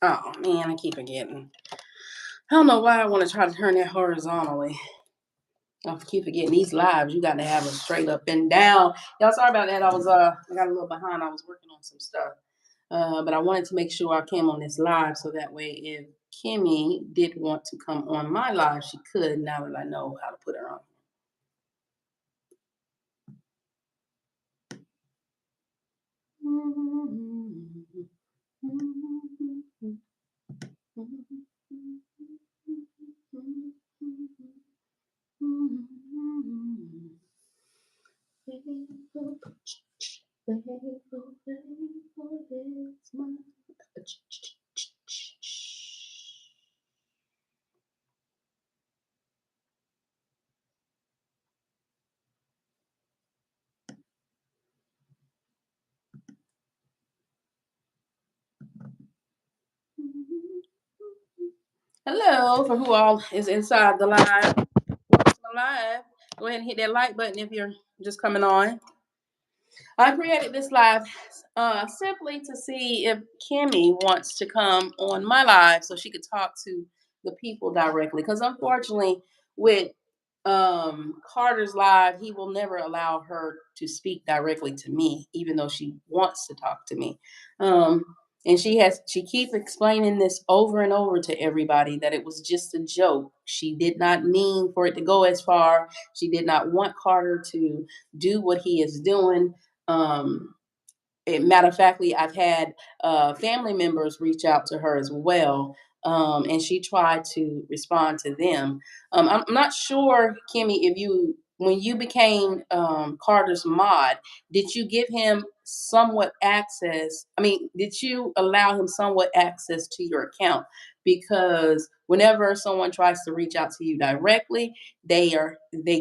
Oh man, I keep forgetting. I don't know why I want to try to turn that horizontally. I keep forgetting these lives. You got to have them straight up and down. Y'all, sorry about that. I got a little behind. I was working on some stuff, but I wanted to make sure I came on this live so that way, if Kimmy did want to come on my live, she could. Now that I know how to put her on. Hello, for who all is inside the live. Live. Go ahead and hit that like button if you're just coming on. I created this live simply to see if Kimmy wants to come on my live so she could talk to the people directly. Because unfortunately, with Carter's live, he will never allow her to speak directly to me, even though she wants to talk to me. And she keeps explaining this over and over to everybody that it was just a joke. She did not mean for it to go as far. She did not want Carter to do what he is doing. Matter of factly, I've had family members reach out to her as well, and she tried to respond to them. I'm not sure, Kimmy, if when you became Carter's mod, did you give him somewhat access? I mean, did you allow him somewhat access to your account? Because whenever someone tries to reach out to you directly, they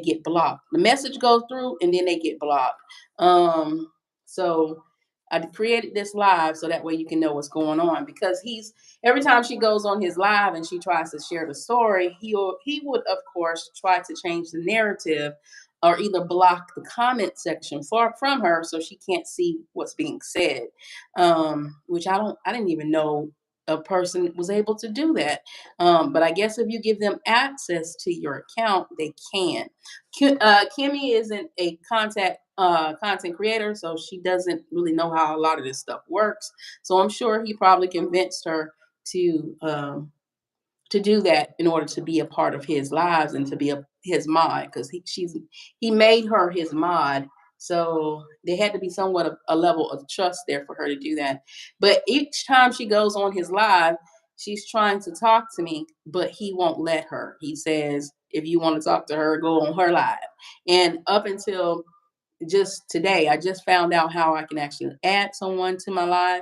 get blocked. The message goes through, and then they get blocked. So I created this live so that way you can know what's going on, because every time she goes on his live and she tries to share the story, he would of course try to change the narrative or either block the comment section from her so she can't see what's being said. Which I didn't even know a person was able to do that. But I guess if you give them access to your account, they can. Kimmy isn't a content creator, so she doesn't really know how a lot of this stuff works. So I'm sure he probably convinced her to do that in order to be a part of his lives and to be his mod, because he made her his mod. So there had to be somewhat of a level of trust there for her to do that. But each time she goes on his live, she's trying to talk to me, but he won't let her. He says, if you want to talk to her, go on her live. And up until just today, I just found out how I can actually add someone to my live,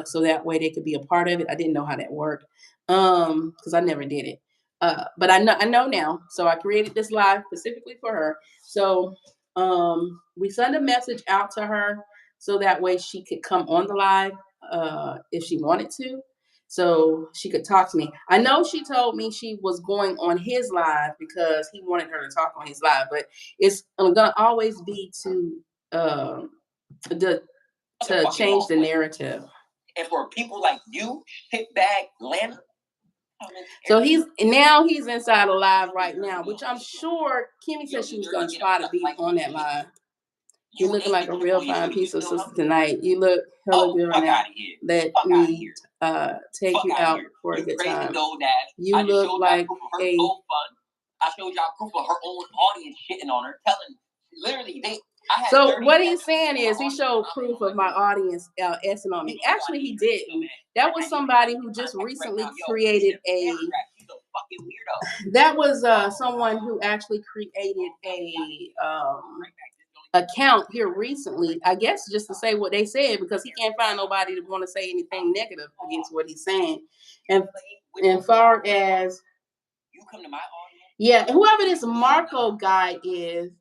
so that way they could be a part of it. I didn't know how that worked, because I never did it. But I know now. So I created this live specifically for her. So we send a message out to her so that way she could come on the live if she wanted to. So she could talk to me. I know she told me she was going on his live because he wanted her to talk on his live, but it's gonna always be the to change the narrative. And for people like you, shitbag Lana. So he's inside a live right now, which I'm sure Kimmy said she was gonna try to be on that live. You're looking like a real fine piece of sister tonight. You look hella good right now. Let me take you out for a good time. You look like a. I showed y'all proof of her own audience shitting on her, telling literally they. So what he's saying is he showed proof of my audience essing on me. Actually, he didn't. That was somebody who just recently created a. That was someone who actually created a account here recently, I guess, just to say what they said, because he can't find nobody to want to say anything negative against what he's saying. And far as you come to my audience, yeah, whoever this Marco guy is,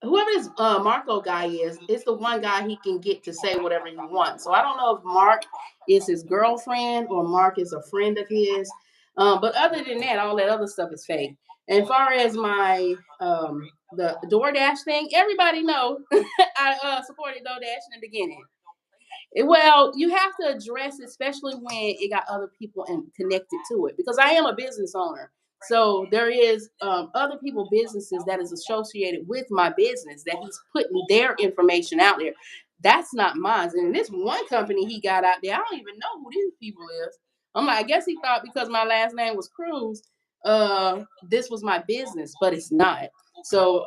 whoever this Marco guy is, it's the one guy he can get to say whatever he wants. So I don't know if Mark is his girlfriend or Mark is a friend of his. But other than that, all that other stuff is fake. And as far as my the DoorDash thing, everybody know I supported DoorDash in the beginning. Well, you have to address it, especially when it got other people connected to it. Because I am a business owner, so there is other people businesses that is associated with my business that he's putting their information out there. That's not mine. And this one company he got out there, I don't even know who these people is. I'm like, I guess he thought because my last name was Cruz, this was my business, but it's not. So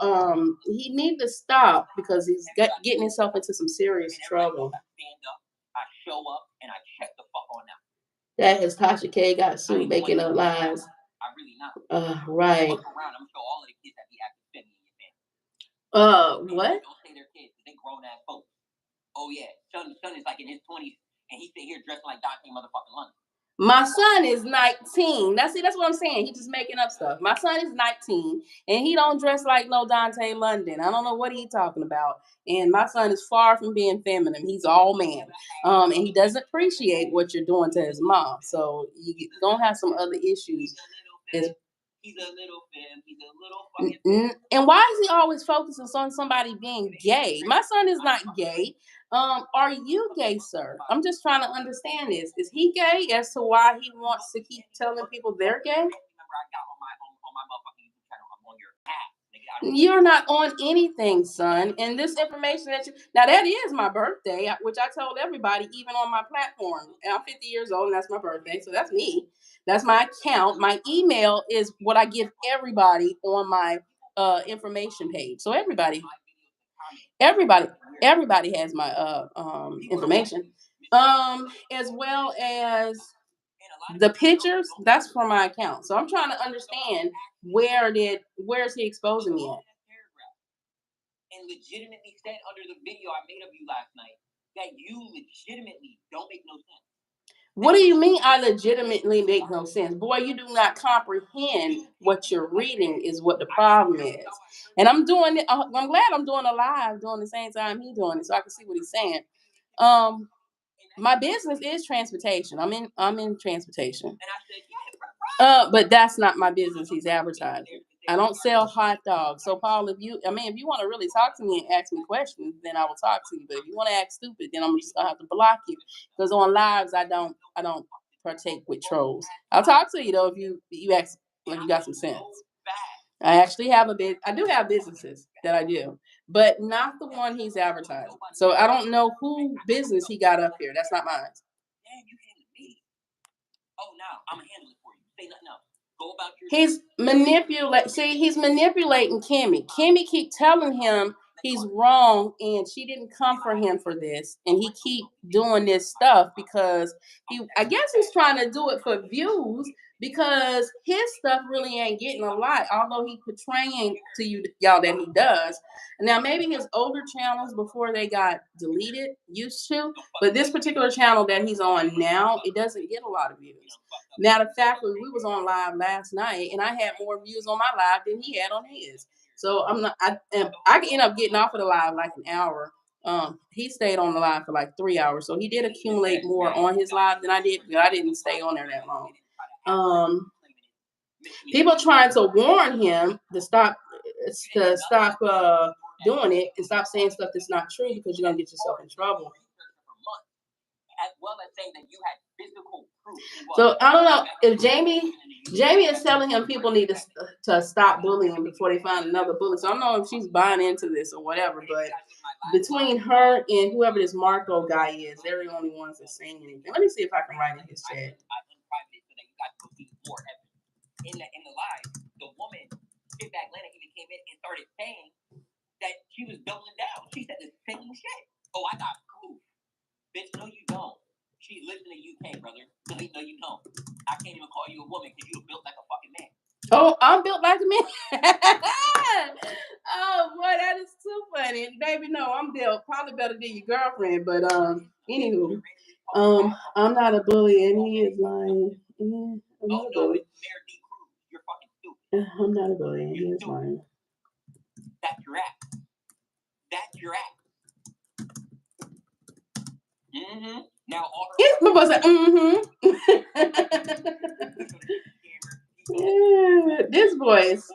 he need to stop because he's getting himself into some serious trouble. That his Tasha K got sued making up lies. Right. What? My son is 19. That's what I'm saying. He just making up stuff. My son is 19 and he don't dress like no Dante London. I don't know what he talking about. And my son is far from being feminine. He's all man. And he doesn't appreciate what you're doing to his mom. So you gonna have some other issues. He's a little femme. He's a little fucking. And why is he always focusing on somebody being gay? My son is not gay. Are you gay, sir? I'm just trying to understand this. Is he gay as to why he wants to keep telling people they're gay? You're not on anything, son. And this information that you now that is my birthday, which I told everybody, even on my platform. And I'm 50 years old, and that's my birthday, so that's me. That's my account. My email is what I give everybody on my information page. So everybody has my information, as well as the pictures. That's for my account. So I'm trying to understand where's he exposing me at? And legitimately said under the video I made of you last night that you legitimately don't make no sense. What do you mean I legitimately make no sense? Boy, you do not comprehend what you're reading is what the problem is. And I'm doing it. I'm glad I'm doing a live during the same time he's doing it so I can see what he's saying. My business is transportation. I'm in transportation. But that's not my business he's advertising. I don't sell hot dogs. So Paul, if you want to really talk to me and ask me questions, then I will talk to you. But if you want to act stupid, then I'm just gonna have to block you. Because on lives I don't partake with trolls. I'll talk to you though if you ask like you got some sense. I actually have I do have businesses that I do, but not the one he's advertising. So I don't know who business he got up here. That's not mine. He's manipulating Kimmy. Kimmy keep telling him he's wrong and she didn't come for him for this, and he keep doing this stuff because I guess he's trying to do it for views because his stuff really ain't getting a lot, although he portraying to y'all that he does. Now maybe his older channels before they got deleted used to, but this particular channel that he's on now, it doesn't get a lot of views. Matter of fact, we was on live last night, and I had more views on my live than he had on his. So I'm not. I end up getting off of the live like an hour. He stayed on the live for like 3 hours, so he did accumulate more on his live than I did. But I didn't stay on there that long. People trying to warn him to stop doing it and stop saying stuff that's not true because you're gonna get yourself in trouble. As well as saying that you had physical proof. So I don't know if Jamie is telling him people need to stop bullying before they find another bully. So I don't know if she's buying into this or whatever, but between her and whoever this Marco guy is, they're the only ones that saying anything. Let me see if I can write in his chat. In the live, the woman, SkitLanta, even came in and started saying that she was doubling down. She said the same shit. Oh, I got proof. Bitch, no, you don't. She lives in the UK, brother. Really, no, you don't. I can't even call you a woman because you're built like a fucking man. Oh, I'm built like a man. Oh boy, that is too funny, baby. No, I'm built probably better than your girlfriend. But anywho, I'm not a bully, and he is lying. I'm not a bully. I'm not a bully, and he is lying. That's your act. That's your act. Mm-hmm. Now, my boy said, yeah, this voice.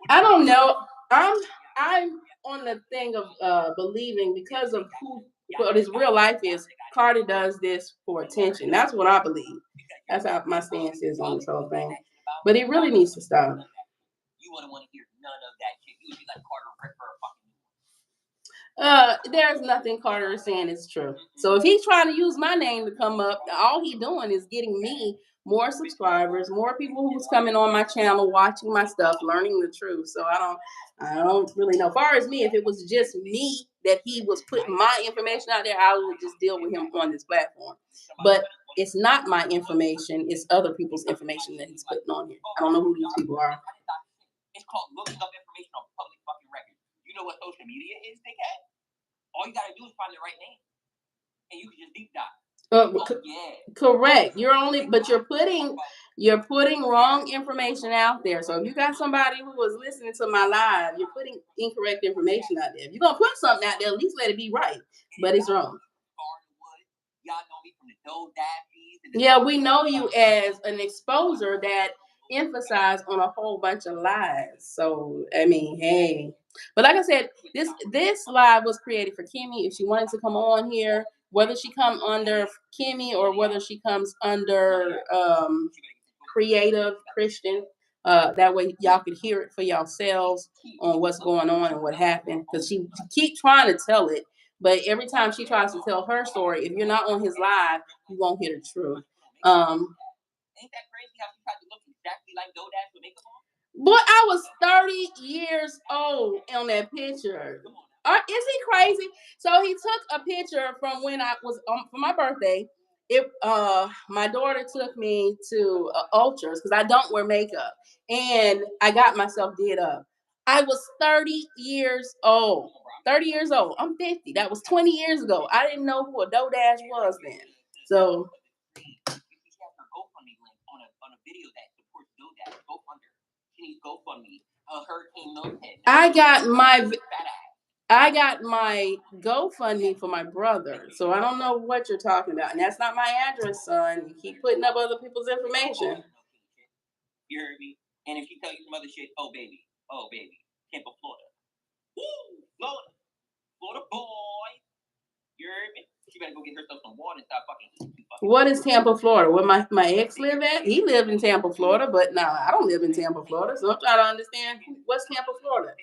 I don't know. I'm on the thing of believing because of what his real life is. Carter does this for attention. That's what I believe. That's how my stance is on this whole thing. But he really needs to stop. You wouldn't want to hear none of that shit. You would be like, Carter, rip her a fucking. There's nothing Carter is saying is true. So if he's trying to use my name to come up, all he's doing is getting me more subscribers, more people who's coming on my channel, watching my stuff, learning the truth. So I don't really know. As far as me, if it was just me that he was putting my information out there, I would just deal with him on this platform. But it's not my information; it's other people's information that he's putting on here. I don't know who these people are. It's called looking up information on public fucking record. You know what social media is, dickhead? All you gotta do is find the right name, and you can just deep dive. Correct. You're putting wrong information out there. So if you got somebody who was listening to my live, you're putting incorrect information out there. If you're gonna put something out there, at least let it be right. But it's wrong. Y'all know me from the Doe Dappies. Yeah, we know you as an exposer that emphasize on a whole bunch of lies. So I mean, hey. But like I said, this live was created for Kimmy. If she wanted to come on here, whether she come under Kimmy or whether she comes under Creative Christian, that way y'all could hear it for yourselves on what's going on and what happened. Because she keep trying to tell it, but every time she tries to tell her story, if you're not on his live, you won't hear the truth. Ain't that crazy how she tried to look exactly like Dodash with makeup on? Boy, I was 30 years old on that picture. Is he crazy? So he took a picture from when I was for my birthday. My daughter took me to Ultras because I don't wear makeup, and I got myself did up. I was 30 years old. 30 years old. I'm 50. That was 20 years ago. I didn't know who a Dodash was then. So. On a video that supports Dodash, go under. She needs GoFundMe. Hurricane Milton. I got my GoFundMe for my brother, so I don't know what you're talking about, and that's not my address, son. You keep putting up other people's information. You heard me? And if she tell you some other shit, oh baby, Tampa, Florida. Woo, Florida boy. You heard me? She better go get herself some water and stop fucking eating. What is Tampa, Florida? Where my ex live at? He lived in Tampa, Florida, but nah, I don't live in Tampa, Florida. So I'm trying to understand what's Tampa, Florida.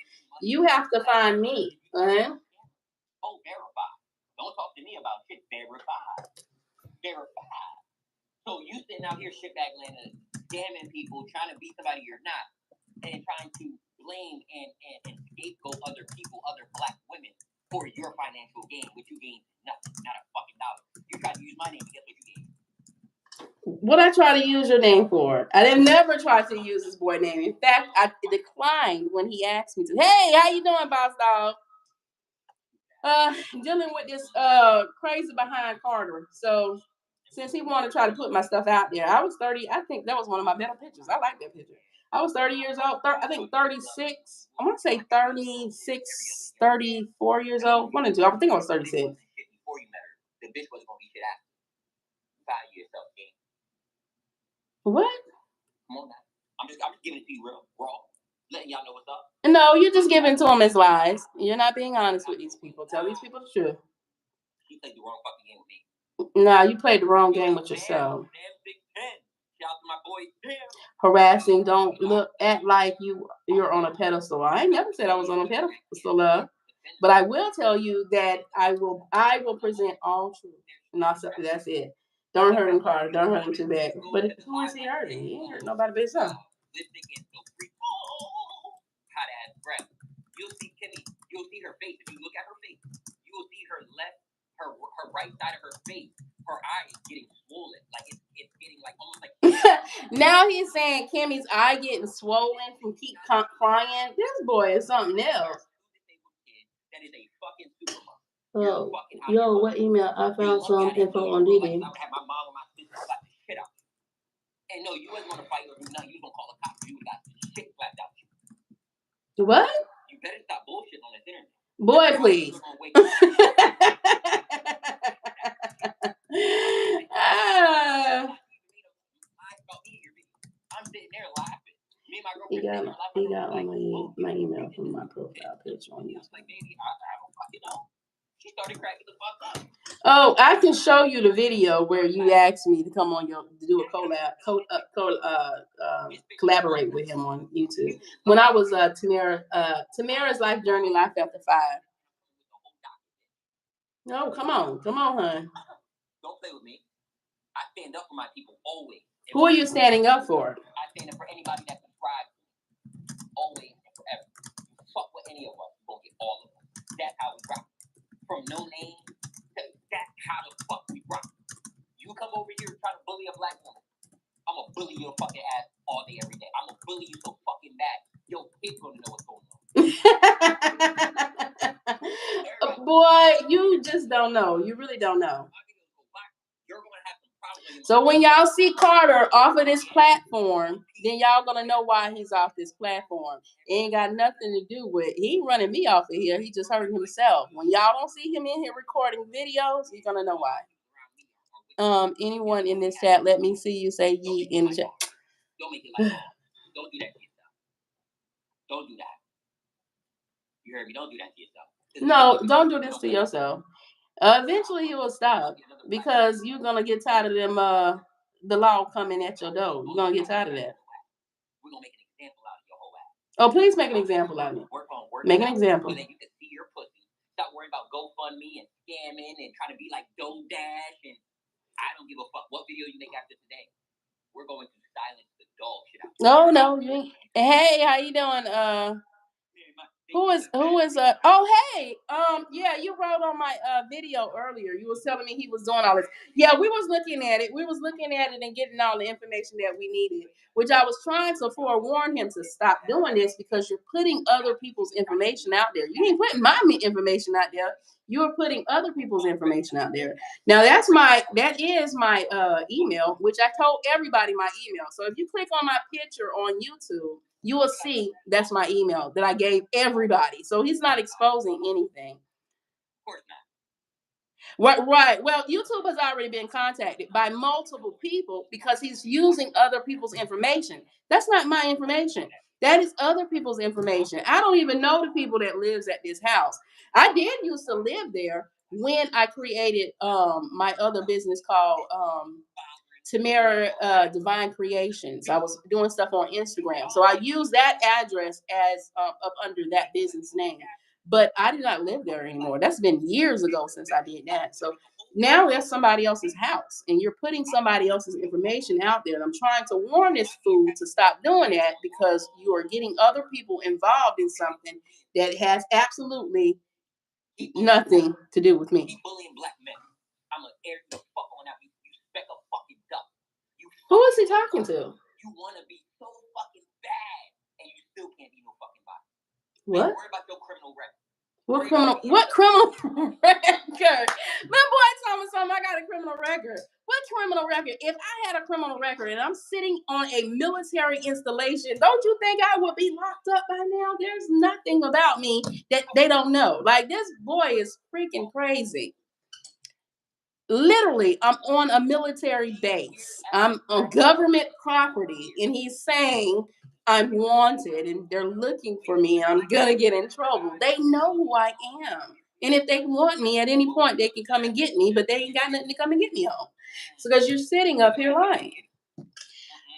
You have to find me. Oh, verify. Don't talk to me about shit. Verify. So you sitting out here shit Atlanta, scamming people, trying to be somebody you're not, and trying to blame and scapegoat other people, other black women for your financial gain, which you gained nothing, not a fucking dollar. You tried to use my name, and guess what you gained? What I try to use your name for? I didn't never try to use this boy name. In fact, I declined when he asked me to. Hey, how you doing, boss dog? Dealing with this crazy behind Carter. So since he wanted to try to put my stuff out there, I was 30. I think that was one of my better pictures. I like that picture. I was 30 years old. I think 36. I want to say 36, 34 years old. One and two. I think I was 36. Before you met her, the bitch wasn't gonna be shit after. Value yourself, gang. What? Come on now. I'm just giving it to you real raw. Letting y'all know what's up. No, you're just giving to them as lies. You're not being honest with these people. Tell these people the truth. You played the wrong fucking game with me. Nah, you played the wrong game with yourself. Shout out to my boy. Harassing, don't act like you're on a pedestal. I ain't never said I was on a pedestal, but I will tell you that I will present all truth. And that's it. Don't hurt him, Carter. Don't hurt him too bad. But who is he hurting? He ain't hurt nobody but himself. Hot ass breath. You'll see Kimmy. You'll see her face. If you look at her face, you will see her right side of her face. Her eye is getting swollen. Like it's getting like almost like. Now he's saying Kimmy's eye getting swollen from keep crying. This boy is something else. That is a fucking supermodel. Oh, yo, what email? I found some info on DD. I would have my mom and my sister slap the shit out. And no, you wasn't gonna fight or do nothing. You was gonna call the cops. You got shit slapped out. What? You better stop bullshitting on this internet. Boy, please. I'm sitting there laughing. Me and my He got on my email from my profile picture on YouTube. Like, baby, I don't fucking know. She started cracking the fuck up. Oh, I can show you the video where you asked me to come on your to do a collaborate with him on YouTube. When I was Tamara's Life Journey, Life After Five. No, come on, hon. Don't play with me. I stand up for my people always. Who are you standing up for? I stand up for anybody that subscribes always and forever. Fuck with any of us, we're gonna get all of them. That's how we rock. From no name to that's how the fuck we rock. You come over here trying to bully a black woman, I'm gonna bully your fucking ass all day, every day. I'm gonna bully you so fucking bad, your kid's gonna know what's going on. Boy, you just don't know. You really don't know. You're gonna have some problems. So when y'all see Carter off of this platform, then y'all gonna know why he's off this platform. It ain't got nothing to do with he ain't running me off of here. He just hurting himself. When y'all don't see him in here recording videos, you're gonna know why. Anyone in this chat, let me see you say ye in the chat. Don't make it like that. Don't do that to yourself. Don't do that. You heard me? Don't do that to yourself. No, don't do this to yourself. Eventually you will stop because you're gonna get tired of them the law coming at your door. You're gonna get tired of that. We're gonna make an example out of your whole ass. Oh, please make an example out of me. Make an example. So that you can see your pussy. Stop worrying about GoFundMe and scamming and trying to be like DoorDash and I don't give a fuck what video you make after today. We're going to silence the dog shit out. No, you ain't. Hey, how you doing? Who is oh hey, yeah, you wrote on my video earlier. You was telling me he was doing all this. Yeah, we was looking at it. We was looking at it and getting all the information that we needed, which I was trying to forewarn him to stop doing this because you're putting other people's information out there. You ain't putting my information out there. You're putting other people's information out there. Now that is my email, which I told everybody my email. So if you click on my picture on YouTube, you will see that's my email that I gave everybody. So he's not exposing anything. Of course not. Right. Well, YouTube has already been contacted by multiple people because he's using other people's information. That's not my information. That is other people's information. I don't even know the people that lives at this house. I did used to live there when I created my other business called Tamara Divine Creations. I was doing stuff on Instagram. So I used that address as up under that business name. But I do not live there anymore. That's been years ago since I did that. So now there's somebody else's house and you're putting somebody else's information out there. And I'm trying to warn this fool to stop doing that because you are getting other people involved in something that has absolutely nothing to do with me. He's bullying black men. I'm gonna air the fuck on out. You speck a fucking duck. Who is he talking to? You wanna be so fucking bad and you still can't be no fucking body. What? Worry about your criminal record. What criminal record? My boy told me something. I got a criminal record. What criminal record? If I had a criminal record and I'm sitting on a military installation, don't you think I would be locked up by now? There's nothing about me that they don't know. Like, this boy is freaking crazy. Literally, I'm on a military base. I'm on government property, and he's saying I'm wanted and they're looking for me. I'm gonna get in trouble. They know who I am. And if they want me at any point, they can come and get me, but they ain't got nothing to come and get me on. So because you're sitting up here lying.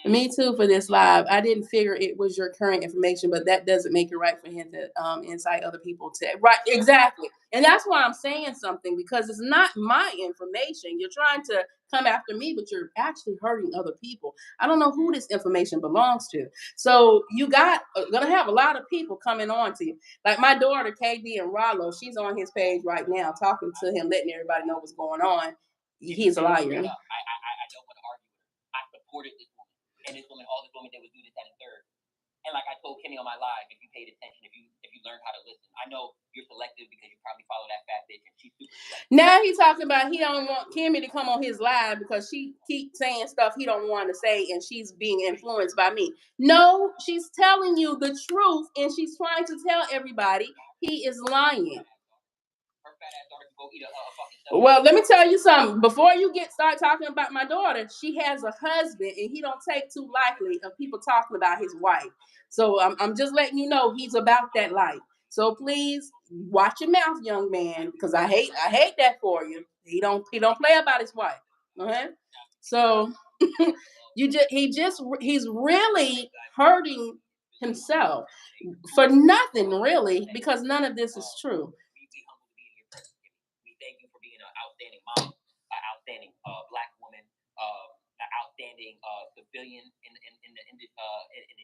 Me too for this live. I didn't figure it was your current information, but that doesn't make it right for him to incite other people to right exactly. And that's why I'm saying something because it's not my information. You're trying to come after me, but you're actually hurting other people. I don't know who this information belongs to. So you got gonna have a lot of people coming on to you. Like my daughter, KD and Rollo, she's on his page right now, talking to him, letting everybody know what's going on. He's a liar. I don't want to argue. I supported this woman. And this woman, all this woman did was do this, that, and third. And like I told Kenny on my live, if you paid attention, if you learned how to listen, I know you're selective because you probably follow that fat bitch and she's super selective. Now he's talking about he don't want Kimmy to come on his live because she keeps saying stuff he don't want to say and she's being influenced by me. No, she's telling you the truth and she's trying to tell everybody he is lying. Well, let me tell you something. Before you start talking about my daughter, she has a husband, and he don't take too lightly of people talking about his wife. So I'm just letting you know he's about that life. So please watch your mouth, young man, because I hate that for you. He don't play about his wife. Okay, so he's really hurting himself for nothing really, because none of this is true. We thank you for being an outstanding mom, an outstanding black woman, an outstanding civilian in the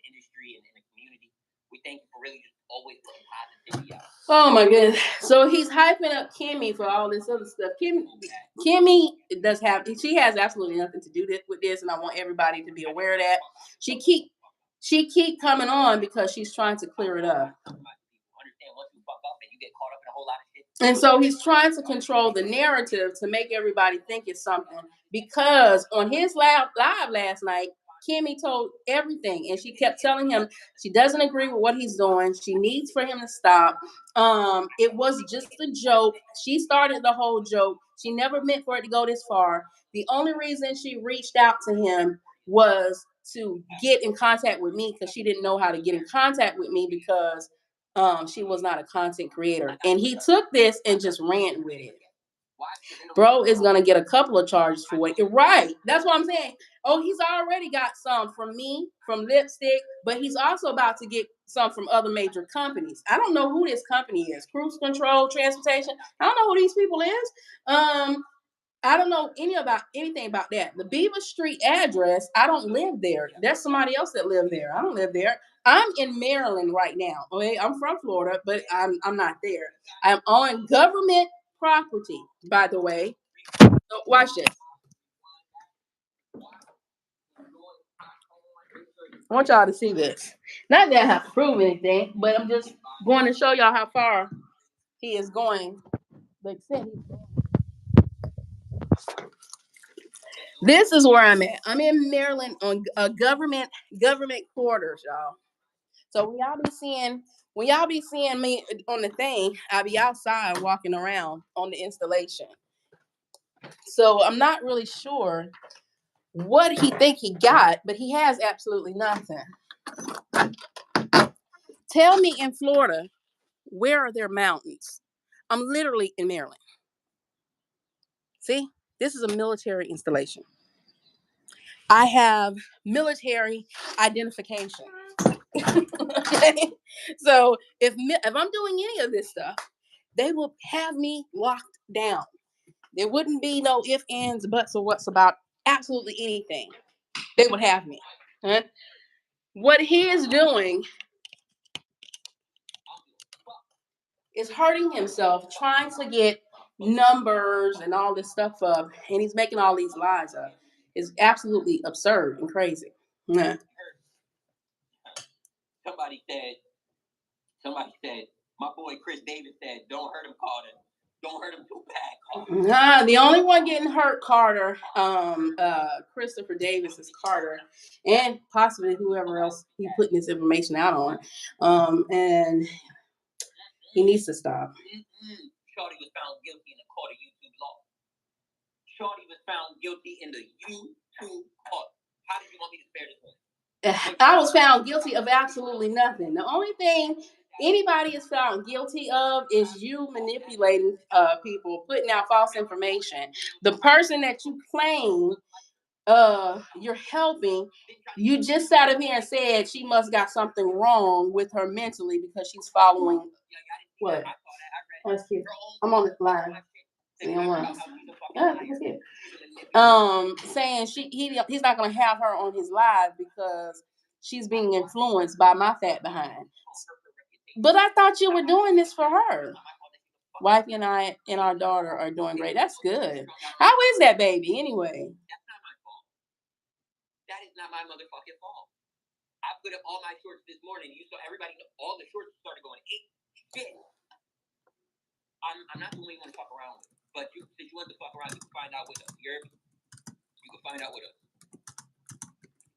industry and in the community. We thank you for really just always putting positivity out. Oh my goodness. So he's hyping up Kimmy for all this other stuff. Kimmy she has absolutely nothing to do with this, and I want everybody to be aware of that. She keep coming on because she's trying to clear it up. Understand once you fuck up and you get caught up in a whole lot of shit. And so he's trying to control the narrative to make everybody think it's something, because on his live last night, Kimmy told everything, and she kept telling him she doesn't agree with what he's doing. She needs for him to stop. It was just a joke. She started the whole joke. She never meant for it to go this far. The only reason she reached out to him was to get in contact with me, because she didn't know how to get in contact with me, because she was not a content creator. And he took this and just ran with it. Bro is gonna get a couple of charges for it. Right. That's what I'm saying. Oh, he's already got some from me, from Lipstick, but he's also about to get some from other major companies. I don't know who this company is. TcruznTransportation. I don't know who these people is. I don't know anything about that. The Beaver Street address, I don't live there. There's somebody else that lives there. I don't live there. I'm in Maryland right now. Okay, I'm from Florida, but I'm not there. I'm on government property, by the way. So watch this. I want y'all to see this. Not that I have to prove anything, but I'm just going to show y'all how far he is going. The extent he's going. This is where I'm at. I'm in Maryland on government quarters, y'all. So when y'all be seeing me on the thing, I'll be outside walking around on the installation. So I'm not really sure what he think he got, but he has absolutely nothing. Tell me, in Florida, where are there mountains? I'm literally in Maryland. See, this is a military installation. I have military identification. Okay, so if I'm doing any of this stuff, they will have me locked down. There wouldn't be no ifs, ands, buts, or what's about absolutely anything. They would have me. Huh? What he is doing is hurting himself, trying to get numbers and all this stuff up, and he's making all these lies up. It's absolutely absurd and crazy. Yeah. Somebody said, my boy Chris Davis said, don't hurt him, Carter. Don't hurt him too bad, Carter. Nah, the only one getting hurt, Carter, Christopher Davis is Carter, and possibly whoever else he putting this information out on. And he needs to stop. Shorty was found guilty in the court of YouTube law. Shorty was found guilty in the YouTube court. How did you want me to spare this one? I was found guilty of absolutely nothing. The only thing anybody is found guilty of is you manipulating people, putting out false information. The person that you claim you're helping, you just sat up here and said she must got something wrong with her mentally because she's following what? Oh, that's cute. I'm on the line. Yeah, that's it. Saying he's not gonna have her on his live because she's being influenced by my fat behind. But I thought you were doing this for her. Wifey and I and our daughter are doing great. That's good. How is that baby anyway? That is not my motherfucking fault. I put up all my shorts this morning. You saw everybody, all the shorts started going, hey, shit. I'm not the one you want to fuck around with. But since you want to fuck around, you can find out with us. You can find out with us.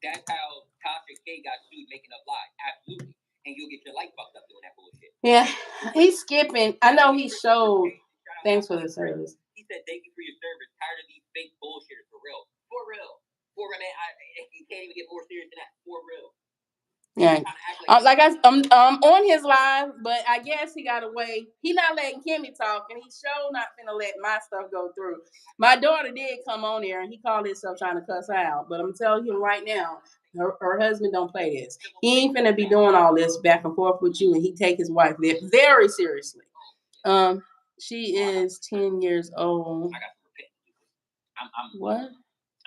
That's how Tasha K got sued making up lies. Absolutely. And you'll get your life fucked up doing that bullshit. Yeah, he's skipping. I know he showed. Thanks for the service. He said, thank you for your service. Tired of these fake bullshitters. For real. For real. For real, man. You can't even get more serious than that. For real. Yeah. I'm on his live, but I guess he got away. He not letting Kimmy talk, and he's sure not gonna let my stuff go through. My daughter did come on there, and he called himself trying to cuss her out. But I'm telling you right now, her husband don't play this. He ain't finna be doing all this back and forth with you, and he take his wife very seriously. She is 10 years old. What?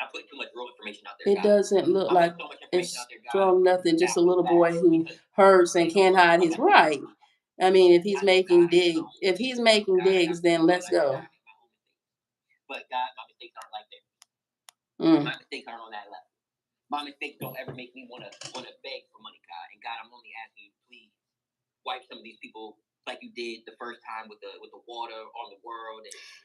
I put too much real information out there. It doesn't look like it's from nothing. Just a little boy who hurts and can't hide his right. I mean, if he's making digs, then let's go. But God, my mistakes aren't like that. My mistakes aren't on that level. My mistakes don't ever make me wanna beg for money, God. And God, I'm only asking you, please wipe some of these people like you did the first time with the water on the world.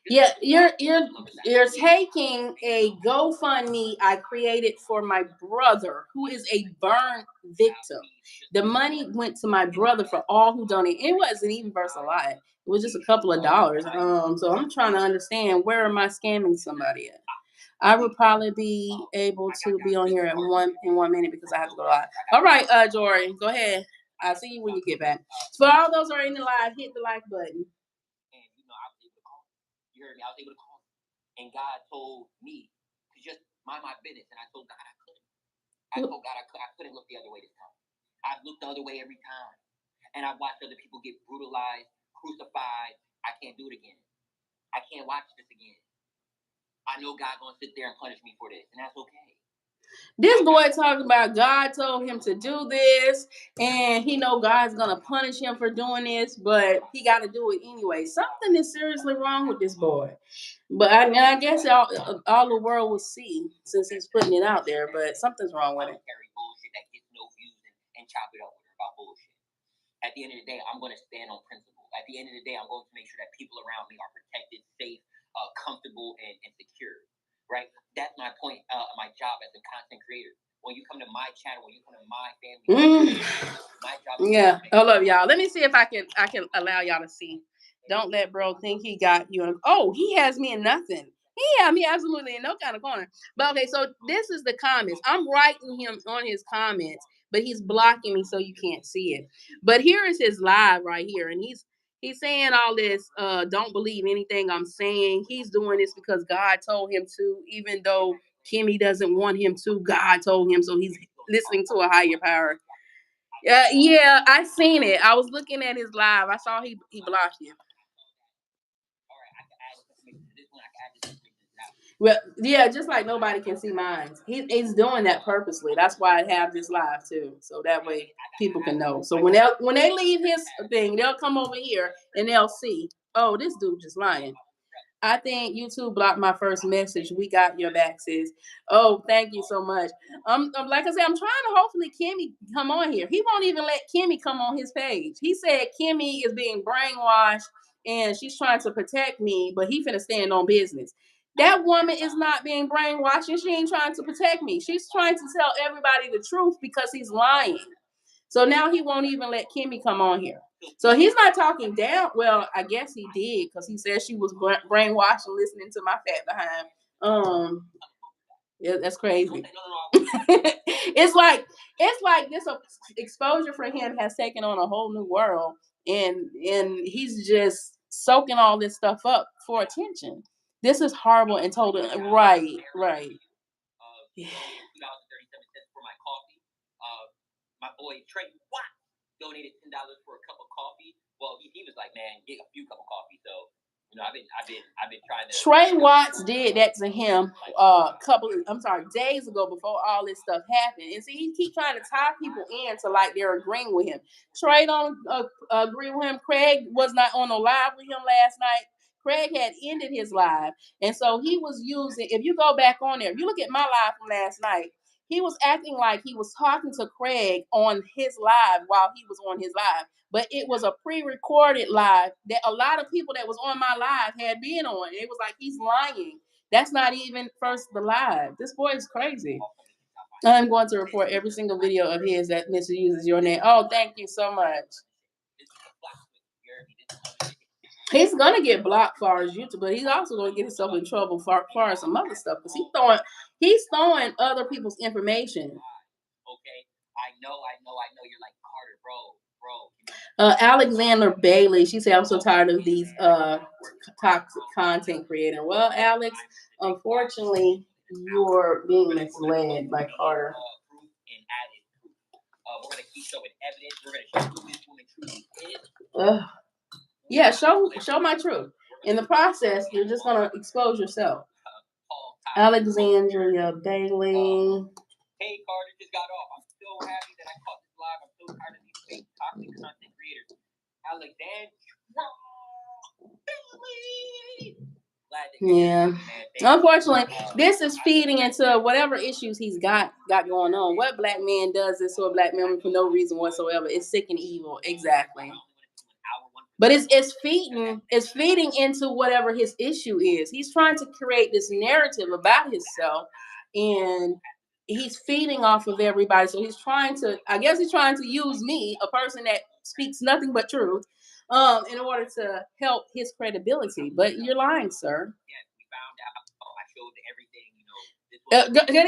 Yeah, you're taking a GoFundMe I created for my brother, who is a burn victim. The money went to my brother for all who donated. It wasn't even worth a lot. It was just a couple of dollars. So I'm trying to understand, where am I scamming somebody at? I would probably be able to be on here in 1 minute because I have to go live. All right, Jory, go ahead. I'll see you when you get back. For all those who are in the live, hit the like button. And I was able to call. You heard me. I was able to call. And God told me to just mind my business. And I told God I couldn't. I told God I couldn't look the other way this time. I've looked the other way every time. And I've watched other people get brutalized, crucified. I can't do it again. I can't watch this again. I know God's gonna sit there and punish me for this, and that's okay. This boy talking about God told him to do this, and he know God's gonna punish him for doing this, but he got to do it anyway. Something is seriously wrong with this boy. But I guess all the world will see since he's putting it out there. But something's wrong with it. Carry bullshit that gets no views and chop it up with her about bullshit. At the end of the day, I'm gonna stand on principle. At the end of the day, I'm going to make sure that people around me are protected, safe, comfortable, and secure. Right? That's my point. My job as a content creator. When you come to my channel, when you come to my family, my job. Yeah. Hold up, y'all. Let me see if I can allow y'all to see. Don't let bro think he got you. Oh, he has me in nothing. He had me absolutely in no kind of corner. But okay, so this is the comments. I'm writing him on his comments, but he's blocking me so you can't see it. But here is his live right here, and he's saying all this. Don't believe anything I'm saying. He's doing this because God told him to, even though Kimmy doesn't want him to. God told him, so he's listening to a higher power. Yeah, I seen it. I was looking at his live. I saw he blocked you. Well, yeah, just like nobody can see mine. He's doing that purposely. That's why I have this live too, so that way people can know. So when they leave his thing, they'll come over here and they'll see. Oh, this dude just lying. I think YouTube blocked my first message. We got your back, sis. Oh, thank you so much. Like I said, I'm trying to hopefully Kimmy come on here. He won't even let Kimmy come on his page. He said Kimmy is being brainwashed and she's trying to protect me, but he finna stand on business. That woman is not being brainwashed and she ain't trying to protect me. She's trying to tell everybody the truth because he's lying. So now he won't even let Kimmy come on here. So he's not talking down. Well, I guess he did because he said she was brainwashed and listening to my fat behind. Yeah, that's crazy. it's like this exposure for him has taken on a whole new world, and he's just soaking all this stuff up for attention. This is horrible and total. Right. Yeah. For my coffee. My boy Trey Watt donated $10 for a cup of coffee. Well, he was like, man, get a few cup of coffee. So, I've been trying to. Trey Watts did that to him days ago before all this stuff happened. And see, he keep trying to tie people in to like they're agreeing with him. Trey don't agree with him. Craig was not on a live with him last night. Craig had ended his live. And so he was using, if you go back on there, if you look at my live from last night, he was acting like he was talking to Craig on his live while he was on his live. But it was a pre-recorded live that a lot of people that was on my live had been on. It was like, he's lying. That's not even first the live. This boy is crazy. I'm going to report every single video of his that misuses your name. Oh, thank you so much. He's gonna get blocked for his YouTube, but he's also gonna get himself in trouble for some other stuff because he's throwing other people's information. Okay, I know. You're like, Carter, Alexander Bailey, she said, I'm so tired of these toxic content creator. Well, Alex, unfortunately, you're being misled by Carter. We're gonna keep showing evidence. We're gonna show who this woman truly is. Yeah, show my truth. In the process, you're just gonna expose yourself. Alexandria Bailey. Hey, Carter just got off. I'm so happy that I caught this live. I'm so tired of these fake toxic content creators. Alexandria Bailey. Yeah. Unfortunately, this is feeding into whatever issues he's got going on. What black man does this to a black man for no reason whatsoever? It's sick and evil. Exactly. But it's feeding into whatever his issue is. He's trying to create this narrative about himself, and he's feeding off of everybody. So he's trying to use me, a person that speaks nothing but truth, in order to help his credibility. But you're lying, sir. Yes, we found out. I showed everything.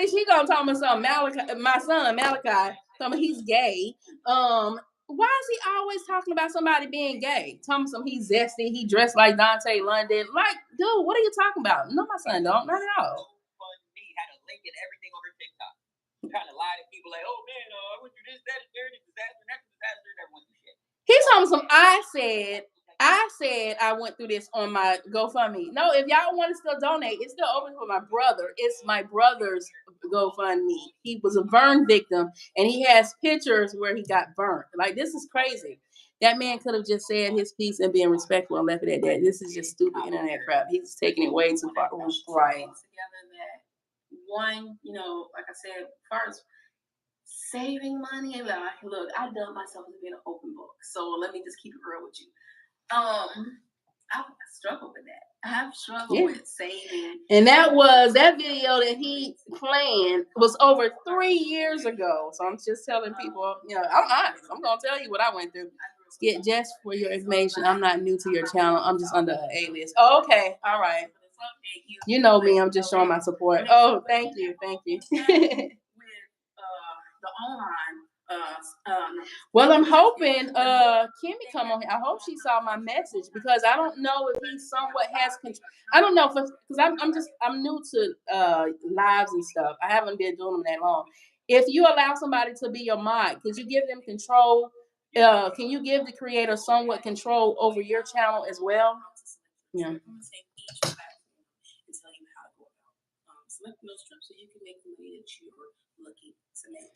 He gonna tell me something. My son Malachi, tell me he's gay. Why is he always talking about somebody being gay? Tell me something. He's zesty. He dressed like Dante London. Like, dude, what are you talking about? No, my son don't. Not at all. He had a link and everything over TikTok. Trying to lie to people like, oh man, I went through this, that, and third, disaster, next disaster, and everyone through shit. He's talking some. I said I went through this on my GoFundMe. No, if y'all want to still donate, it's still open for my brother. It's my brother's GoFundMe. He was a burn victim, and he has pictures where he got burnt. Like, this is crazy. That man could have just said his piece and been respectful and left it at that. This is just stupid internet crap. He's taking it way too far. Right. One, like I said, first, saving money and look, I done myself as being an open book. So let me just keep it real with you. I struggle with that. I have struggled with saving. And that video that he planned was over 3 years ago. So I'm just telling people, I'm honest. I'm gonna tell you what I went through. Just for your information, I'm not new to your channel. I'm just under an alias. Oh, okay, all right. You know me. I'm just showing my support. Oh, thank you. The online. Well, I'm hoping Kimmy come on here. I hope she saw my message, because I don't know if he somewhat has control. I don't know because I'm new to lives and stuff. I haven't been doing them that long. If you allow somebody to be your mod, could you give them control? Can you give the creator somewhat control over your channel as well? Yeah. Select those strips so you can make the money that you're looking to make.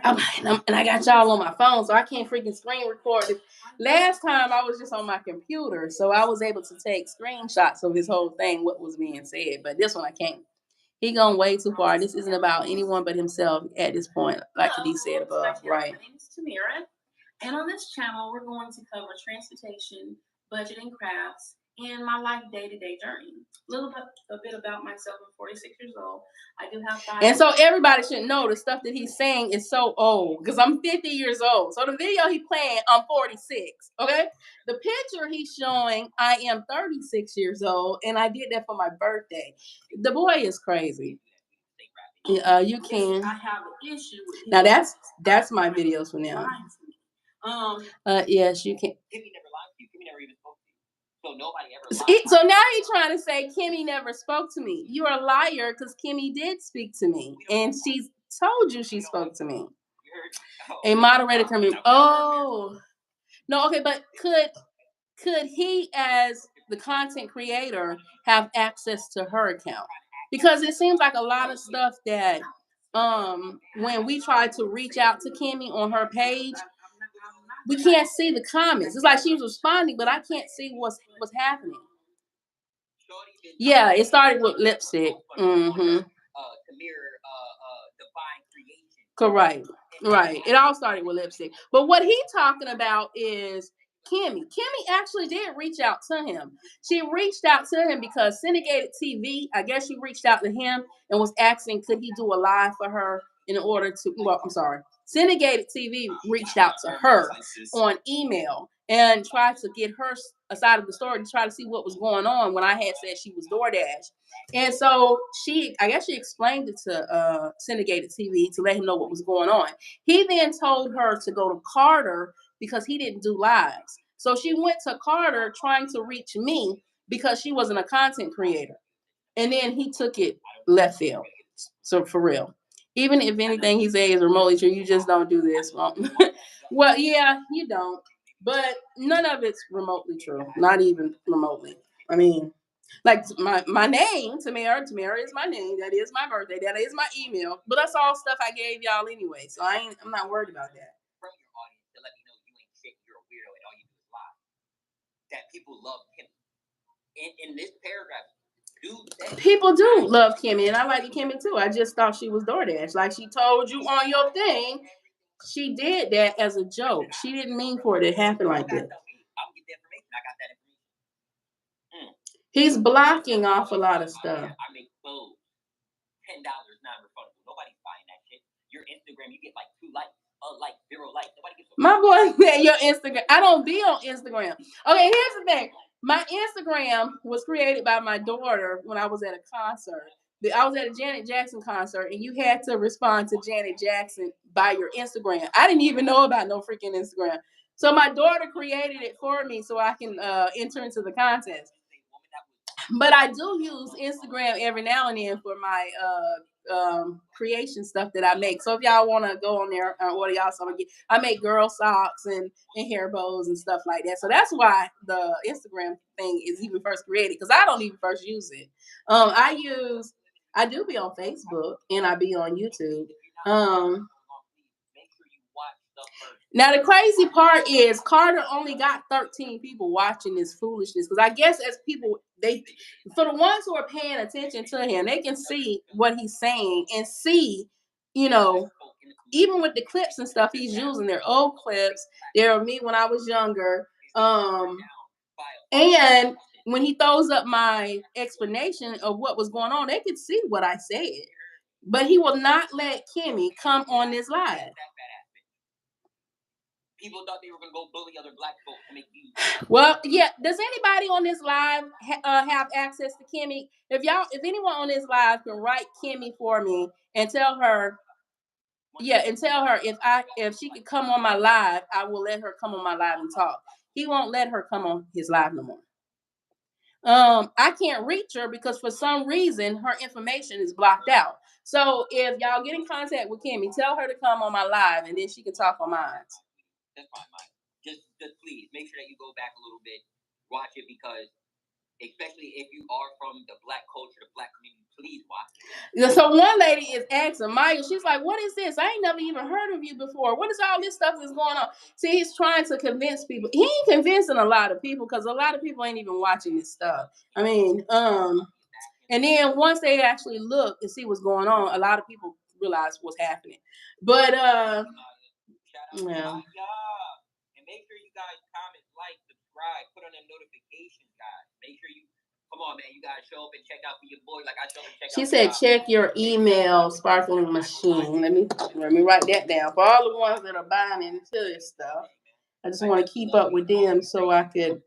All right. And I got y'all on my phone, so I can't freaking screen record. Last time I was just on my computer, so I was able to take screenshots of this whole thing, what was being said. But this one I can't. He gone way too far. This isn't about anyone but himself at this point, like he said above. Right. My name is Tamira, and on this channel, we're going to cover transportation, budgeting, crafts, and my life day-to-day journey. A bit about myself. I'm 46 years old. I do have 5. And so everybody should know the stuff that he's saying is so old, because I'm 50 years old. So the video he playing, I'm 46. Okay. The picture he's showing, I am 36 years old, and I did that for my birthday. The boy is crazy. You can. I have an issue with him. Now that's my videos for now. Yes, you can. Kimmy never lied to you. Kimmy never even spoke to you. So nobody ever. So now you're trying to say Kimmy never spoke to me. You're a liar, because Kimmy did speak to me, and she told you she spoke to me. A moderator can be. Oh, no, okay, but could he, as the content creator, have access to her account? Because it seems like a lot of stuff that when we try to reach out to Kimmy on her page, we can't see the comments. It's like she was responding, but I can't see what's happening. Yeah, it started with lipstick. Mm-hmm. Correct. Right. It all started with lipstick. But what he's talking about is Kimmy. Kimmy actually did reach out to him. She reached out to him because Syndicated TV, I guess she reached out to him and was asking, could he do a live for her in order to, Syndicated TV reached out to her on email and tried to get her side of the story to try to see what was going on when I had said she was DoorDash. And so I guess she explained it to Syndicated TV to let him know what was going on. He then told her to go to Carter because he didn't do lives. So she went to Carter trying to reach me because she wasn't a content creator. And then he took it left field. So for real. Even if anything he says is remotely true, you just don't do this. Well, yeah, you don't. But none of it's remotely true. Not even remotely. I mean, like my name, Tamara is my name. That is my birthday. That is my email. But that's all stuff I gave y'all anyway. So I'm not worried about that. From your audience to let me know you ain't shit, you're a weirdo, and all you do is lie. That people love him. In this paragraph, people do love Kimmy, and I like Kimmy too. I just thought she was DoorDash. Like she told you on your thing, she did that as a joke. She didn't mean for it to happen like this. I'll get the information. I got that information. He's blocking off a lot of stuff. I make clothes. $10 non-refundable. Nobody's buying that shit. Your Instagram, you get like 2 likes. Like 0 likes. Nobody gets. My boy said your Instagram. I don't be on Instagram. Okay, here's the thing. My Instagram was created by my daughter when I was at a concert. I was at a Janet Jackson concert, and you had to respond to Janet Jackson by your Instagram. I didn't even know about no freaking Instagram. So my daughter created it for me so I can enter into the contest. But I do use Instagram every now and then for my creation stuff that I make. So if y'all want to go on there and order y'all some, I make girl socks and hair bows and stuff like that. So that's why the Instagram thing is even first created, because I don't even first use it. I do be on Facebook and I be on YouTube. Now the crazy part is Carter only got 13 people watching this foolishness, because I guess as people, for the ones who are paying attention to him, they can see what he's saying and see, even with the clips and stuff he's using, they're old clips. They're me when I was younger. And when he throws up my explanation of what was going on, they could see what I said. But he will not let Kimmy come on this live. People thought they were going to go bully other black folks to make views. Well, yeah. Does anybody on this live have access to Kimmy? If anyone on this live can write Kimmy for me and tell her, if she could come on my live, I will let her come on my live and talk. He won't let her come on his live no more. I can't reach her because for some reason her information is blocked out. So if y'all get in contact with Kimmy, tell her to come on my live and then she can talk on mine. That's fine, Mike. Just please make sure that you go back a little bit, watch it, because especially if you are from the black culture, the black community, please watch it. So one lady is asking Maya, she's like, "What is this? I ain't never even heard of you before. What is all this stuff that's going on?" See, he's trying to convince people. He ain't convincing a lot of people because a lot of people ain't even watching this stuff. I mean, and then once they actually look and see what's going on, a lot of people realize what's happening. But yeah. And make sure you guys comment, like, subscribe, put on them notifications, guys. Make sure you come on, man. You gotta show up and check out for your boy. Like I showed him. She said, check your email, sparkling machine. Let me write that down for all the ones that are buying into this stuff. I just want to keep up with them so I could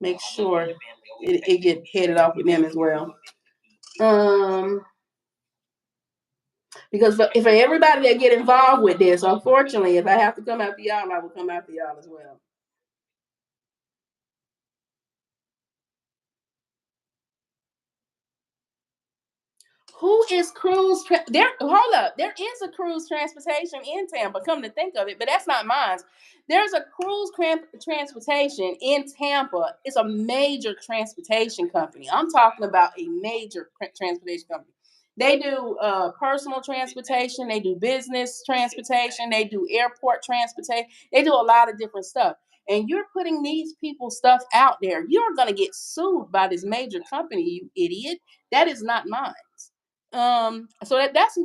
make sure it get headed off with them as well. Because if everybody that get involved with this, unfortunately, if I have to come after y'all, I will come after y'all as well. Who is Cruz? Hold up. There is a Cruz Transportation in Tampa. Come to think of it, but that's not mine. There's a Cruz Transportation in Tampa. It's a major transportation company. I'm talking about a major transportation company. They do personal transportation. They do business transportation. They do airport transportation. They do a lot of different stuff. And you're putting these people's stuff out there. You're going to get sued by this major company, you idiot. That is not mine. So that's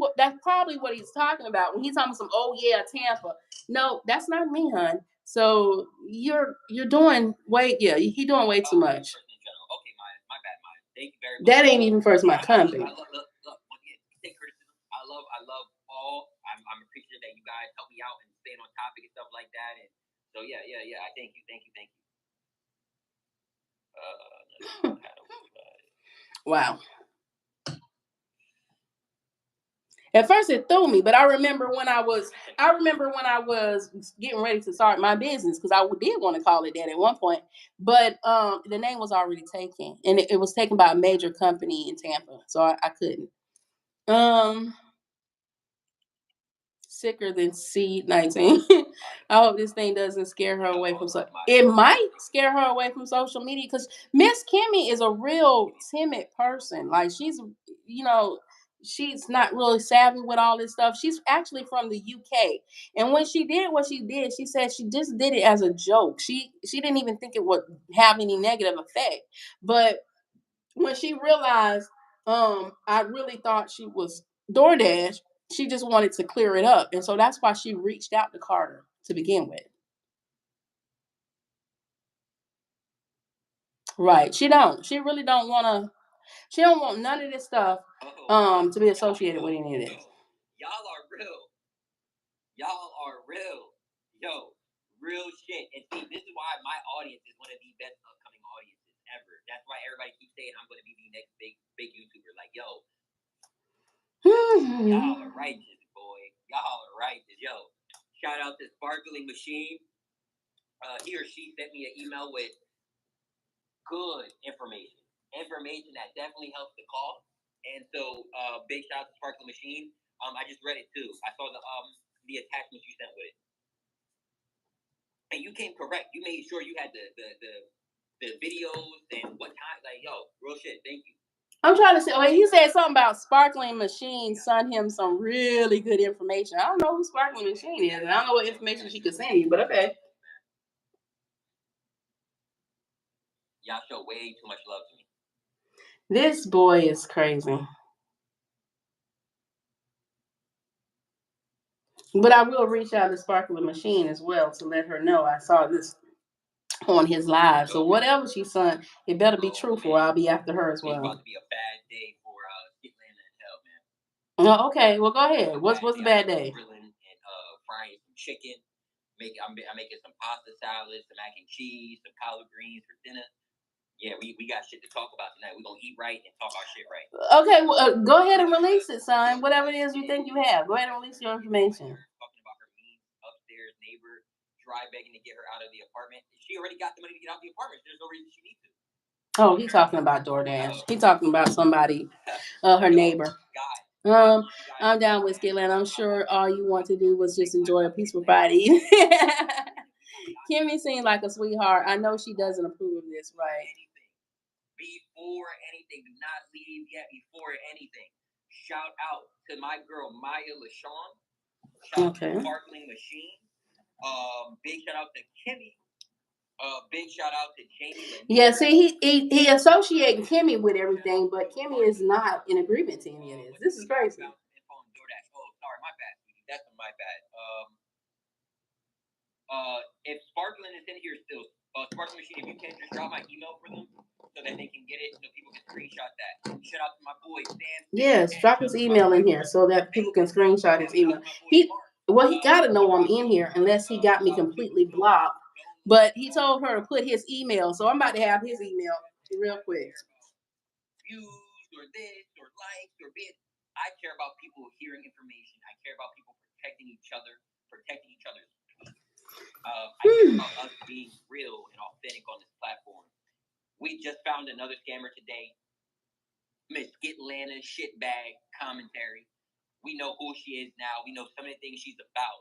probably what he's talking about when he's talking some, oh yeah, Tampa. No, that's not me, hon. So you're doing he doing way too much. Okay, my bad, thank you very much. That ain't even first my company. I love all. I'm appreciative that you guys help me out and staying on topic and stuff like that. And so yeah. I thank you. Wow. At first it threw me, but I remember when I was getting ready to start my business because I did want to call it that at one point, but the name was already taken, and it was taken by a major company in Tampa, so I couldn't. Um, Sicker than C19. I hope this thing doesn't scare her away from it might scare her away from social media because Miss Kimmy is a real timid person. Like you know, she's not really savvy with all this stuff. She's actually from the UK. And when she did what she did, she said she just did it as a joke. She didn't even think it would have any negative effect. But when she realized I really thought she was DoorDash, she just wanted to clear it up. And so that's why she reached out to Carter to begin with. Right. She really don't wanna she don't want none of this stuff to be associated with any of this. Y'all are real. Y'all are real. Yo, real shit. And see, this is why my audience is one of the best upcoming audiences ever. That's why everybody keeps saying I'm gonna be the next big YouTuber. Like, yo, y'all are righteous, boy. Y'all are righteous. Yo, shout out to Sparkling Machine. He or she sent me an email with good information. Information that definitely helps the cause. And so big shout out to Sparkling Machine. I just read it too. I saw the attachments you sent with it. And you came correct. You made sure you had the videos and what time. Like, yo, real shit. Thank you. I'm trying to say, well, he said something about Sparkling Machine sent him some really good information. I don't know who Sparkling Machine is, and I don't know what information she could send you, but okay. Y'all show way too much love to me. This boy is crazy. But I will reach out to Sparkling Machine as well to let her know I saw this on his live. So whatever she sent, it better be truthful. I'll be after her as It's about well. to be a bad day for SkitLanta and hell, man. Oh, okay, well go ahead. What's the bad day? Grilling and frying some chicken. I'm making some pasta salad, some mac and cheese, some collard greens for dinner. Yeah, we got shit to talk about tonight. We're gonna eat right and talk our shit right. Okay, well, go ahead and release it, son. Whatever it is you think you have, go ahead and release your information. Talking about her mean upstairs neighbor, dry begging to get her out of the apartment. She already got the money to get out the apartment. There's no reason she needs to. Oh, he's talking about DoorDash. He's talking about somebody, her neighbor. I'm down with SkitLanta. I'm sure all you want to do was just enjoy a peaceful Friday. Kimmy seems like a sweetheart. I know she doesn't approve of this, right? Before anything, do not leave yet. Before anything, shout out to my girl Maya LaShawn. Shout out to Sparkling Machine. Big shout out to Kimmy. Big shout out to Jamie. Yeah, see, he associating Kimmy with everything, but Kimmy is not in agreement to any of this. This is crazy. Oh, sorry, my bad. That's my bad. If Sparkling is in here still, Sparkling Machine, if you can just drop my email for them so that they can get it, so people can screenshot that. Shout out to my boy Sam. Yes, drop his email in here so that people can screenshot his email. He gotta know I'm in here unless he got me completely blocked. But he told her to put his email, so I'm about to have his email real quick. Views or this or likes or bit. I care about people hearing information. I care about people protecting each other, protecting each other's peace. I care about us being real and authentic on this platform. We just found another scammer today. Miss SkitLanta Shitbag Commentary. We know who she is now. We know some of the things she's about.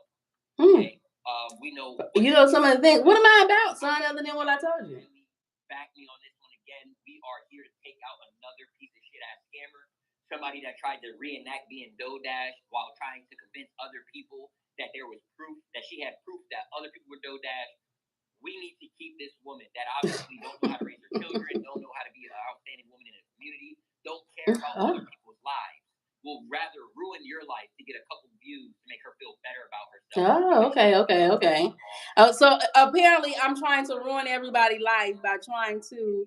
Okay. We know. You know some of the things. What am I about, son? Other than what I told you. Back me on this one again. We are here to take out another piece of shit ass scammer. Somebody that tried to reenact being DoorDash while trying to convince other people that there was proof, that she had proof that other people were DoorDash. We need to keep this woman that obviously don't know how to raise her children, don't know how to be an outstanding woman in a community, don't care about other people's lives, will rather ruin your life to get a couple views to make her feel better about herself. Oh, okay. So apparently I'm trying to ruin everybody's life by trying to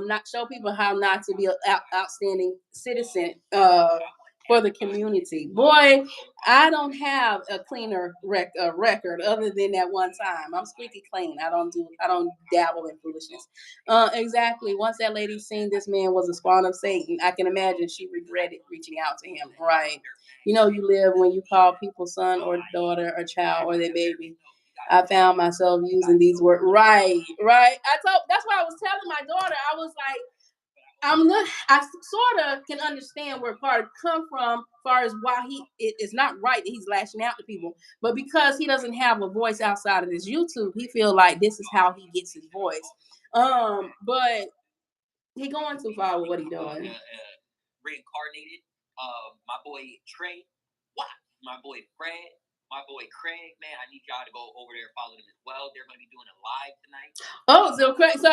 not show people how not to be an outstanding citizen for the community. Boy, I don't have a cleaner record other than that one time. I'm squeaky clean. I don't dabble in foolishness. Exactly. Once that lady seen this man was a spawn of Satan, I can imagine she regretted reaching out to him. Right. You know, you live when you call people son or daughter or child or their baby. I found myself using these words. Right, right. That's why I was telling my daughter. I was like, I sort of can understand where Carter come from, as far as why it's not right that he's lashing out to people, but because he doesn't have a voice outside of his YouTube, he feel like this is how he gets his voice. But he going too far with what he doing. Reincarnated. My boy Trey, what? My boy Fred, my boy Craig. Man, I need y'all to go over there and follow them as well. They're going to be doing a live tonight. Oh, so Craig. So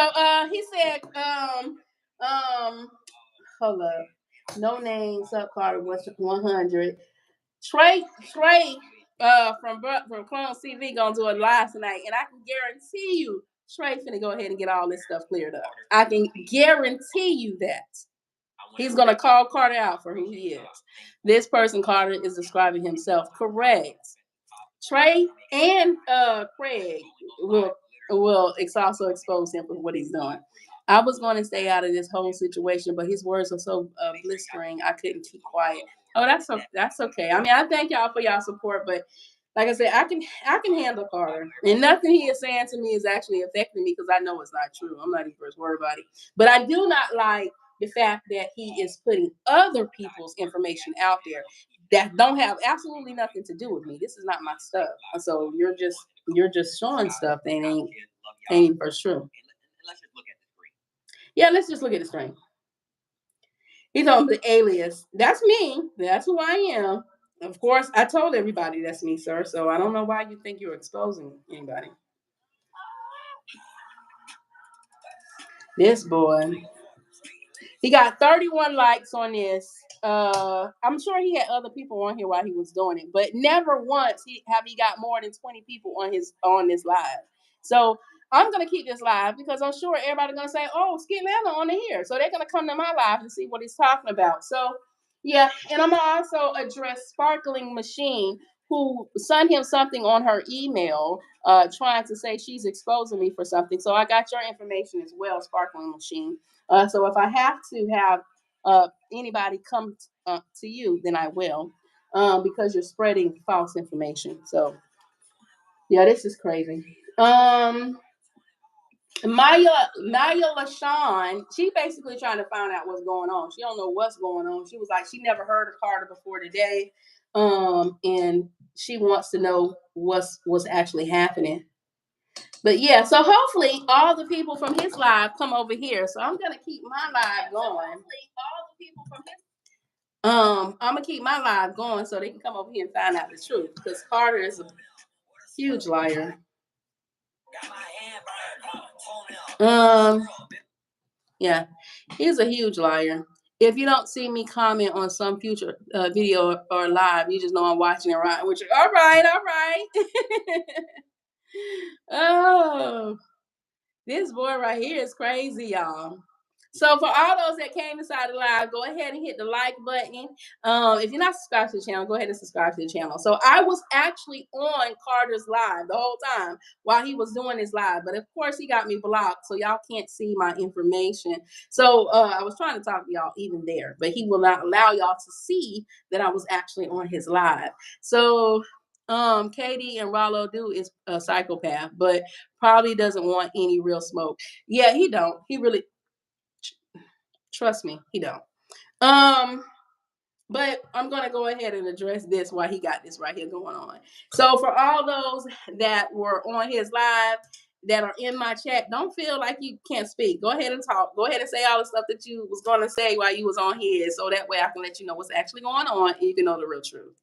he said hold up. No name, sub Carter 100. Trey from Clone CV gonna do a live tonight, and I can guarantee you Trey finna go ahead and get all this stuff cleared up. I can guarantee you that. He's gonna call Carter out for who he is. This person Carter is describing himself correct. Trey and Craig will also expose him for what he's done. I was going to stay out of this whole situation, but his words are so blistering, I couldn't keep quiet. Oh, that's okay. I mean, I thank y'all for y'all support, but like I said, I can handle Carter, and nothing he is saying to me is actually affecting me because I know it's not true. I'm not even first worried about it, but I do not like the fact that he is putting other people's information out there that don't have absolutely nothing to do with me. This is not my stuff. So you're just showing stuff that ain't for sure. Yeah, let's just look at the screen. He's on the alias. That's me. That's who I am. Of course, I told everybody that's me, sir. So I don't know why you think you're exposing anybody. This boy. He got 31 likes on this. I'm sure he had other people on here while he was doing it, but never once he got more than 20 people on this live. So I'm gonna keep this live because I'm sure everybody's gonna say, "Oh, SkitLanta on here," so they're gonna come to my live to see what he's talking about. So yeah, and I'm gonna also address Sparkling Machine, who sent him something on her email, trying to say she's exposing me for something. So I got your information as well, Sparkling Machine. So if I have to have anybody come to you, then I will, because you're spreading false information. So yeah, this is crazy. Maya LaShawn, she basically trying to find out what's going on. She don't know what's going on. She was like, she never heard of Carter before today, and she wants to know what's actually happening. But yeah, so hopefully all the people from his live come over here. So I'm gonna keep my live going. I'm gonna keep my live going so they can come over here and find out the truth. Because Carter is a huge liar. Yeah, he's a huge liar. If you don't see me comment on some future video or live, you just know I'm watching it right. Which all right, all right. Oh. This boy right here is crazy, y'all. So for all those that came inside the live, go ahead and hit the like button. If you're not subscribed to the channel, go ahead and subscribe to the channel. So I was actually on Carter's live the whole time while he was doing his live, but of course he got me blocked, so y'all can't see my information. So I was trying to talk to y'all even there, but he will not allow y'all to see that I was actually on his live. So Katie and Rollo do is a psychopath, but probably doesn't want any real smoke. Yeah, he don't. He really trust me, he don't. But I'm gonna go ahead and address this while he got this right here going on. So for all those that were on his live that are in my chat, don't feel like you can't speak. Go ahead and talk. Go ahead and say all the stuff that you was gonna say while you was on his, so that way I can let you know what's actually going on and you can know the real truth.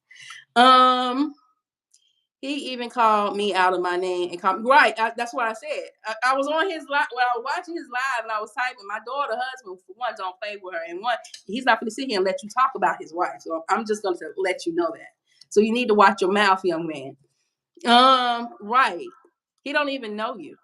He even called me out of my name and called me, right. That's what I said. I was on his live. Well, I was watching his live and I was typing. My daughter, husband, for one, don't play with her, and one, he's not going to sit here and let you talk about his wife. So I'm just going to let you know that. So you need to watch your mouth, young man. Right. He don't even know you.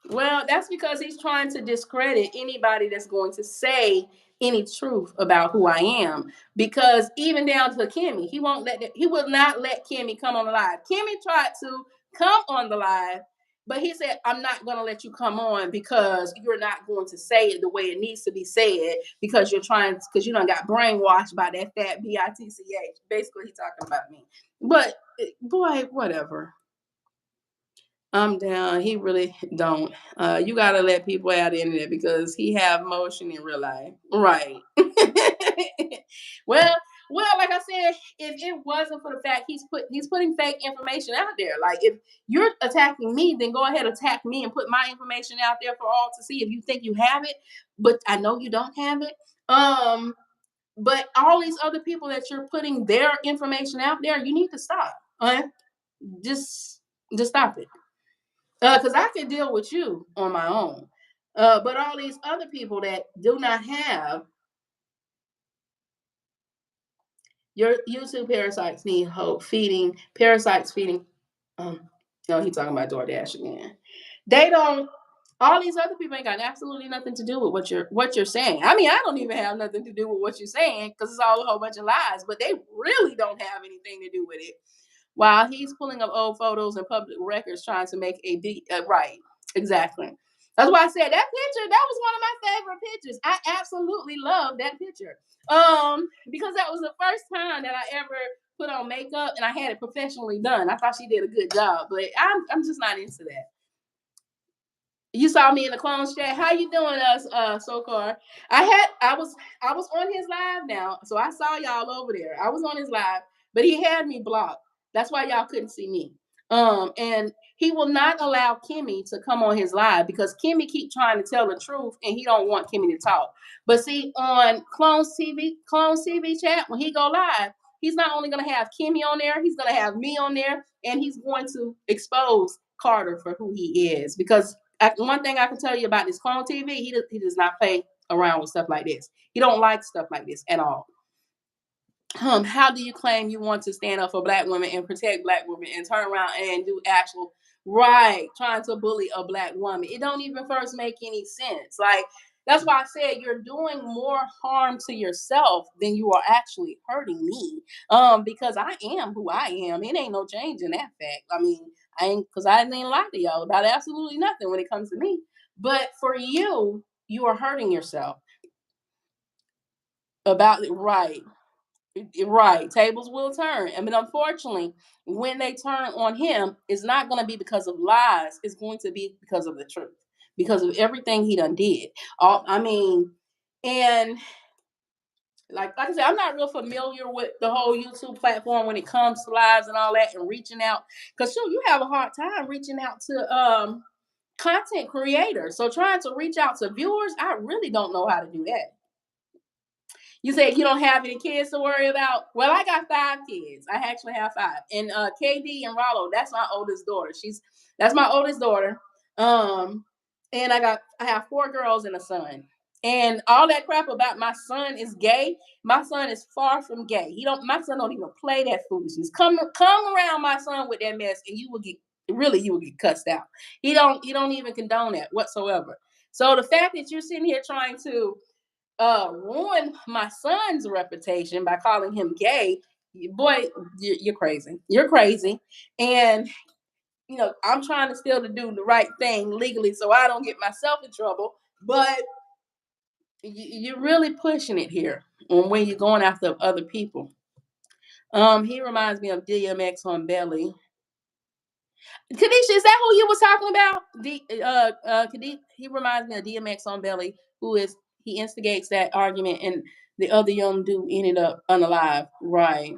Well, that's because he's trying to discredit anybody that's going to say any truth about who I am. Because even down to Kimmy, he will not let Kimmy come on the live. Kimmy tried to come on the live, but he said, I'm not gonna let you come on because you're not going to say it the way it needs to be said because because you done got brainwashed by that fat bitch. Basically, he's talking about me. But boy, whatever. I'm down. He really don't. You gotta let people out the internet because he have motion in real life. Right. well, like I said, if it wasn't for the fact he's putting fake information out there. Like if you're attacking me, then go ahead attack me and put my information out there for all to see if you think you have it. But I know you don't have it. But all these other people that you're putting their information out there, you need to stop. Just just stop it. Because I can deal with you on my own. But all these other people that do not have your YouTube parasites need hope feeding, parasites feeding. Um, no, he's talking about DoorDash again. They don't. All these other people ain't got absolutely nothing to do with what you're saying. I mean, I don't even have nothing to do with what you're saying because it's all a whole bunch of lies. But they really don't have anything to do with it. While he's pulling up old photos and public records trying to make a big right. Exactly. That's why I said that picture, that was one of my favorite pictures. I absolutely love that picture. Because that was the first time that I ever put on makeup and I had it professionally done. I thought she did a good job, but I'm just not into that. You saw me in the clones chat. How you doing, Sokar? I was on his live now, so I saw y'all over there. I was on his live, but he had me blocked. That's why y'all couldn't see me. And he will not allow Kimmy to come on his live because Kimmy keep trying to tell the truth, and he don't want Kimmy to talk. But see, on Clones TV chat, when he go live, he's not only gonna have Kimmy on there, he's gonna have me on there, and he's going to expose Carter for who he is because one thing I can tell you about this clone TV, he does not play around with stuff like this. He don't like stuff like this at all. How do you claim you want to stand up for black women and protect black women and turn around and do actual right trying to bully a black woman? It don't even first make any sense. Like that's why I said you're doing more harm to yourself than you are actually hurting me. Because I am who I am. It ain't no change in that fact. I mean, I ain't lie to y'all about absolutely nothing when it comes to me. But for you, you are hurting yourself about it, right? Right. Tables will turn. I mean, unfortunately, when they turn on him, it's not going to be because of lies. It's going to be because of the truth, because of everything he done did. I mean, and like I said, I'm not real familiar with the whole YouTube platform when it comes to lives and all that and reaching out. Because sure, you have a hard time reaching out to content creators. So trying to reach out to viewers, I really don't know how to do that. You said you don't have any kids to worry about. Well, I got 5 kids. I actually have 5. And KD and Rollo, that's my oldest daughter. That's my oldest daughter. And I have 4 girls and a son. And all that crap about my son is gay. My son is far from gay. My son don't even play that foolishness. Come around my son with that mess and you will get cussed out. He don't even condone that whatsoever. So the fact that you're sitting here trying to ruin my son's reputation by calling him gay, boy, you're crazy. You're crazy. And I'm trying to still to do the right thing legally so I don't get myself in trouble. But you're really pushing it here when you're going after other people. He reminds me of DMX on Belly. Kadisha, is that who you was talking about? He reminds me of DMX on Belly, he instigates that argument, and the other young dude ended up unalive. Right.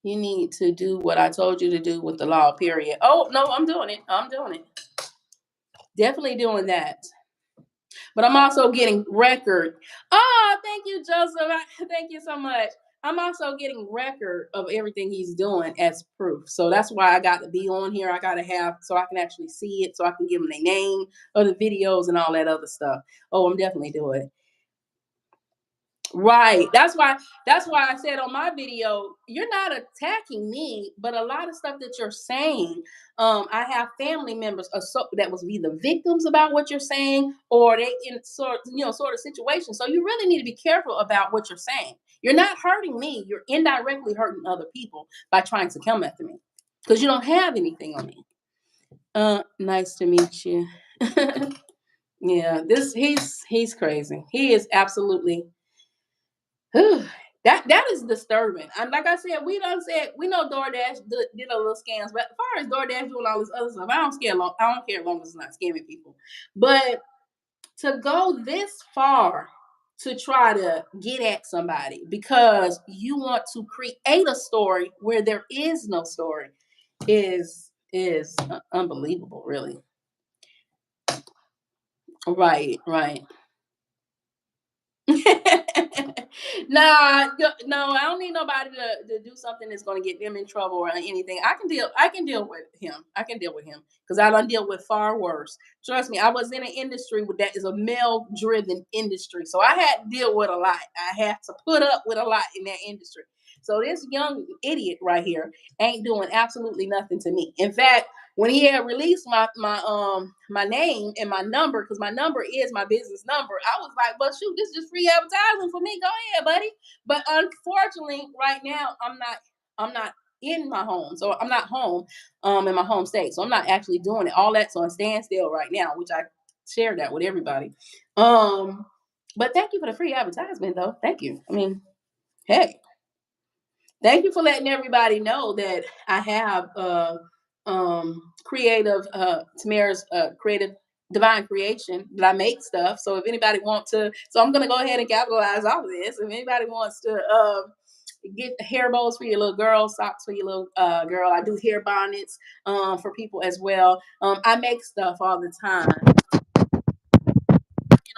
You need to do what I told you to do with the law. Period. Oh no, I'm doing it. I'm doing it. Definitely doing that. But I'm also getting record. Oh, thank you, Joseph. Thank you so much. I'm also getting record of everything he's doing as proof. So that's why I got to be on here. I got to have so I can actually see it, so I can give them their name of the videos and all that other stuff. Oh, I'm definitely doing it. Right. That's why I said on my video, you're not attacking me, but a lot of stuff that you're saying, I have family members that was either victims about what you're saying, or they in sort of situation. So you really need to be careful about what you're saying. You're not hurting me. You're indirectly hurting other people by trying to come after me because you don't have anything on me. Nice to meet you. Yeah, he's crazy. He is absolutely. That is disturbing. And like I said, we know DoorDash did a little scams, but as far as DoorDash doing all this other stuff, I don't care as long as it's not scamming people. But to go this far to try to get at somebody because you want to create a story where there is no story is unbelievable, really. Right, right. Nah, no, I don't need nobody to do something that's going to get them in trouble or anything. I can deal with him. I can deal with him because I done deal with far worse. Trust me, I was in an industry that is a male driven industry. So I had to deal with a lot. I had to put up with a lot in that industry. So this young idiot right here ain't doing absolutely nothing to me. In fact, when he had released my name and my number, because my number is my business number, I was like, "But shoot, this is just free advertising for me. Go ahead, buddy." But unfortunately, right now I'm not in my home, so I'm not home in my home state, so I'm not actually doing it. All that's on standstill right now, which I share that with everybody. Um, but thank you for the free advertisement, though. Thank you. I mean, hey, thank you for letting everybody know that I have creative Tamara's creative divine creation that I make stuff. So if anybody wants to, so I'm gonna go ahead and capitalize off of this. If anybody wants to get hair bows for your little girl, socks for your little girl, I do hair bonnets for people as well. I make stuff all the time.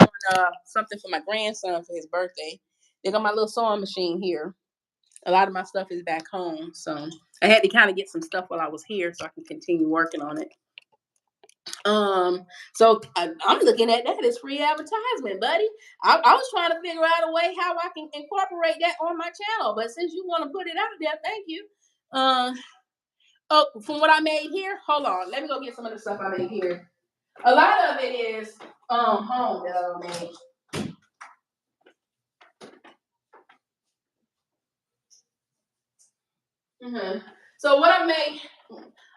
On something for my grandson for his birthday. They got my little sewing machine here. A lot of my stuff is back home, so I had to kind of get some stuff while I was here so I can continue working on it. So I'm looking at that as free advertisement, buddy. I was trying to figure out a way how I can incorporate that on my channel, but since you want to put it out there, thank you. Uh, oh, from what I made here, hold on, let me go get some of the stuff I made here. A lot of it is home that I made. So what I made,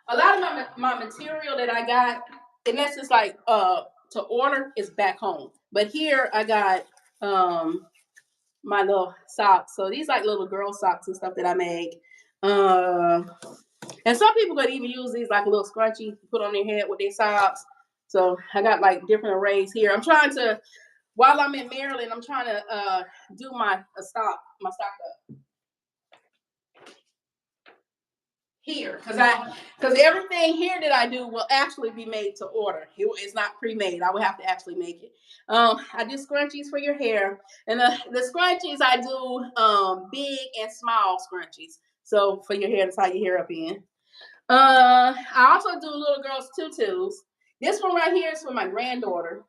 a lot of my material that I got, and that's just like to order is back home. But here I got my little socks. So these like little girl socks and stuff that I make. Uh, and some people could even use these like a little scrunchie to put on their head with their socks. So I got like different arrays here. I'm trying to, while I'm in Maryland, I'm trying to do my stock up here because everything here that I do will actually be made to order. It's not pre-made. I would have to actually make it. I do scrunchies for your hair, and the scrunchies I do big and small scrunchies. So for your hair to tie your hair up in. I also do little girls tutus. This one right here is for my granddaughter.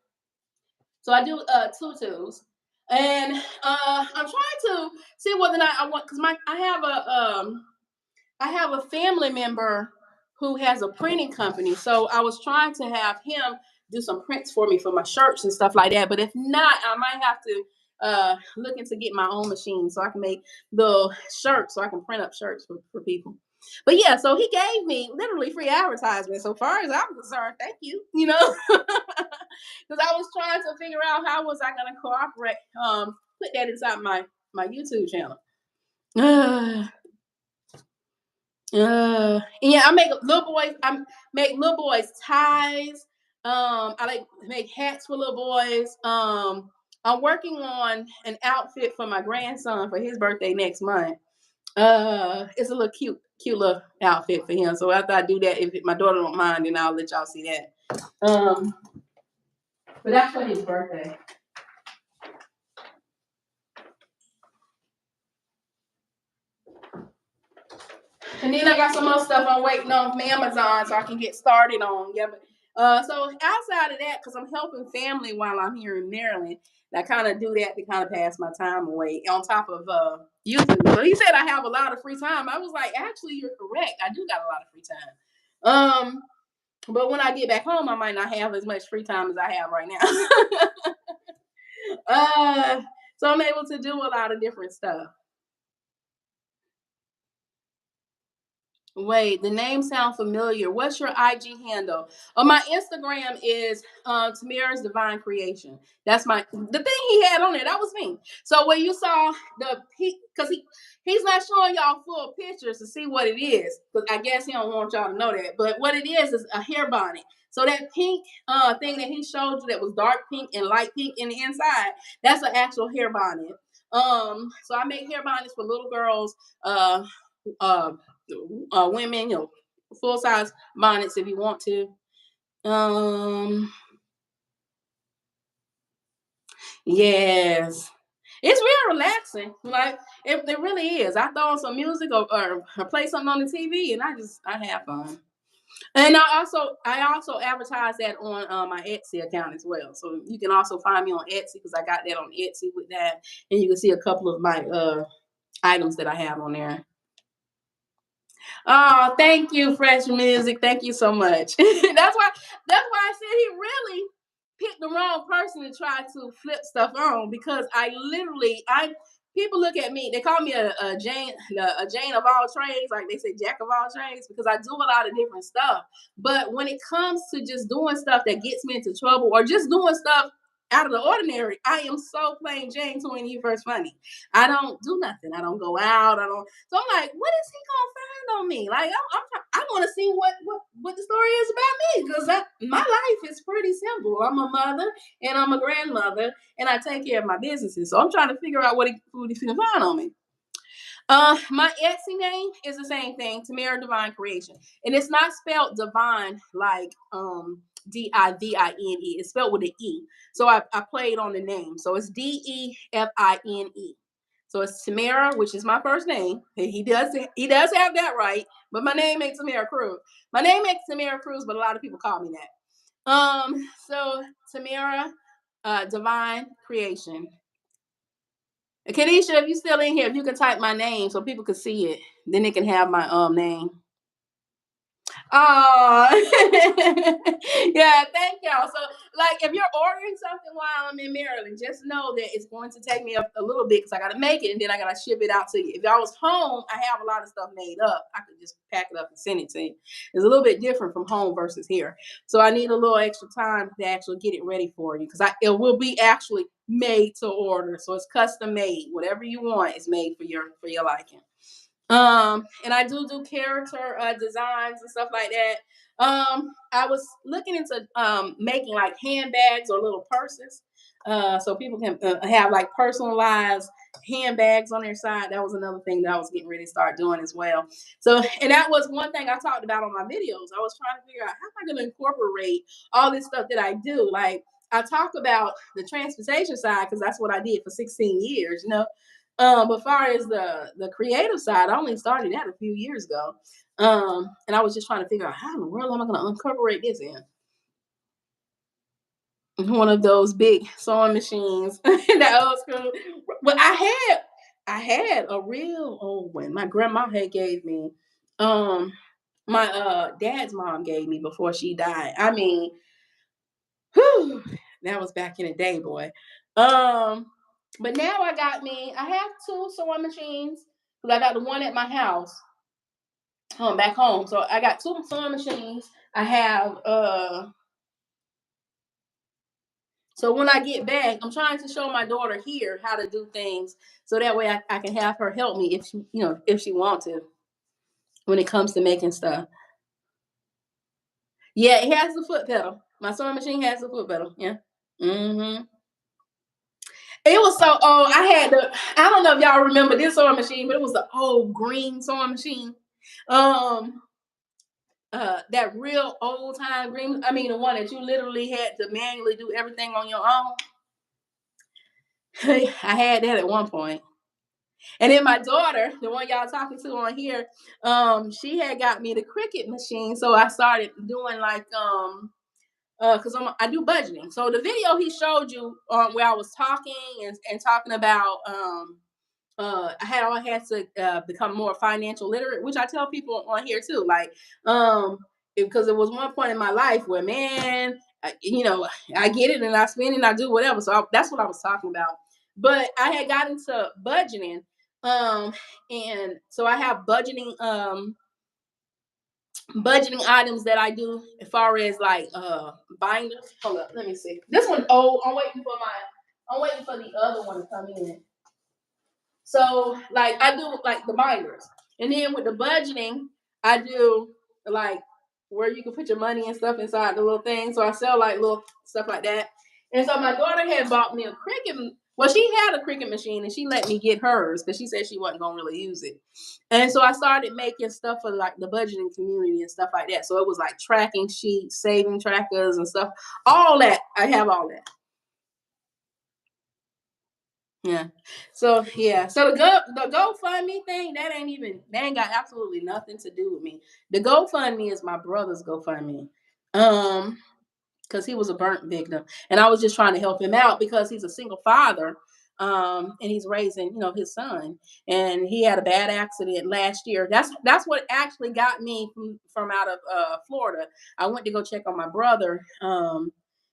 So I do tutus, and I'm trying to see whether or not I want because I have a family member who has a printing company. So I was trying to have him do some prints for me for my shirts and stuff like that. But if not, I might have to look into get my own machine so I can make the shirts so I can print up shirts for people. But yeah, so he gave me literally free advertisement. So far as I'm concerned, thank you. Because I was trying to figure out how was I going to cooperate, put that inside my YouTube channel. Yeah, I make little boys. I make little boys ties. I like make hats for little boys. I'm working on an outfit for my grandson for his birthday next month. It's a little cute little outfit for him. So after I do that, if my daughter don't mind, then I'll let y'all see that. But that's for his birthday. And then I got some other stuff I'm waiting on from Amazon so I can get started on. Yeah, but So outside of that, because I'm helping family while I'm here in Maryland, I kind of do that to kind of pass my time away on top of YouTube. So he said I have a lot of free time. I was like, actually, you're correct. I do got a lot of free time. But when I get back home, I might not have as much free time as I have right now. So I'm able to do a lot of different stuff. Wait, the name sound familiar. What's your IG handle? Oh, my Instagram is Tamira's Divine Creation. That's the thing he had on there. That was me. So when you saw because he's not showing y'all full pictures to see what it is, because I guess he don't want y'all to know that. But what it is a hair bonnet. So that pink thing that he showed you that was dark pink and light pink in the inside, that's an actual hair bonnet. So I make hair bonnets for little girls. Uh, Women, full size bonnets if you want to. Yes, it's real relaxing. Like it really is. I throw on some music or play something on the TV, and I have fun. And I also advertise that on my Etsy account as well. So you can also find me on Etsy because I got that on Etsy with that, and you can see a couple of my items that I have on there. Oh, thank you, Fresh Music. Thank you so much. That's why I said he really picked the wrong person to try to flip stuff on because I people look at me, they call me a Jane of all trades, like they say Jack of all trades, because I do a lot of different stuff. But when it comes to just doing stuff that gets me into trouble or just doing stuff out of the ordinary, I am so plain Jane 21st funny. I don't do nothing. I don't go out. I don't. So I'm like, what is he gonna find on me? Like I want to see what the story is about me because my life is pretty simple. I'm a mother and I'm a grandmother and I take care of my businesses. So I'm trying to figure out what he's gonna find on me. My Etsy name is the same thing, Tamira Divine Creation, and it's not spelled divine like Divine. It's spelled with an E. So I played on the name. So it's Define. So it's Tamira, which is my first name. He does have that right, but my name ain't Tamira Cruz. My name ain't Tamira Cruz, but a lot of people call me that. So Tamira, Divine Creation. Kanisha, if you still in here, if you can type my name so people can see it, then they can have my name. Oh, yeah, thank y'all. So, like, if you're ordering something while I'm in Maryland, just know that it's going to take me a little bit because I got to make it and then I got to ship it out to you. If I was home, I have a lot of stuff made up. I could just pack it up and send it to you. It's a little bit different from home versus here. So, I need a little extra time to actually get it ready for you because it will be actually made to order. So, it's custom made. Whatever you want is made for your liking. And I do character designs and stuff like that. I was looking into making like handbags or little purses, so people can have like personalized handbags on their side. That was another thing that I was getting ready to start doing as well. So, and that was one thing I talked about on my videos. I was trying to figure out how am I going to incorporate all this stuff that I do. Like I talk about the transportation side because that's what I did for 16 years. But far as the creative side, I only started that a few years ago. And I was just trying to figure out how in the world am I going to incorporate this in one of those big sewing machines, that old school. But I had a real old one. My grandma had gave me. Um, my dad's mom gave me before she died. I mean, whew, that was back in the day, boy. Um, but now I have two sewing machines because I got the one at my house, back home. So I got two sewing machines. I have so when I get back, I'm trying to show my daughter here how to do things so that way I can have her help me if she wants to when it comes to making stuff. Yeah, it has the foot pedal. My sewing machine has the foot pedal. Yeah. Mm-hmm. It was so old. I don't know if y'all remember this sewing machine, but it was the old green sewing machine. Um, that real old time green. I mean, the one that you literally had to manually do everything on your own. I had that at one point. And then my daughter, the one y'all talking to on here, she had got me the Cricut machine. So I started doing like because I do budgeting. So the video he showed you where I was talking and talking about I had to become more financial literate, which I tell people on here too. Like, because it was one point in my life where, man, I get it and I spend it and I do whatever. So that's what I was talking about. But I had got into budgeting, and so I have budgeting items that I do as far as like binders. Hold up, let me see. This one, oh, I'm waiting for the other one to come in. So like I do like the binders. And then with the budgeting, I do like where you can put your money and stuff inside the little thing. So I sell like little stuff like that. And so my daughter had bought me a Cricut. Well, she had a Cricut machine and she let me get hers because she said she wasn't gonna really use it. And so I started making stuff for like the budgeting community and stuff like that. So it was like tracking sheets, saving trackers and stuff. All that. I have all that. Yeah. So yeah. So the GoFundMe thing, that ain't got absolutely nothing to do with me. The GoFundMe is my brother's GoFundMe. Because he was a burnt victim. And I was just trying to help him out because he's a single father. And he's raising, his son. And he had a bad accident last year. That's what actually got me from out of Florida. I went to go check on my brother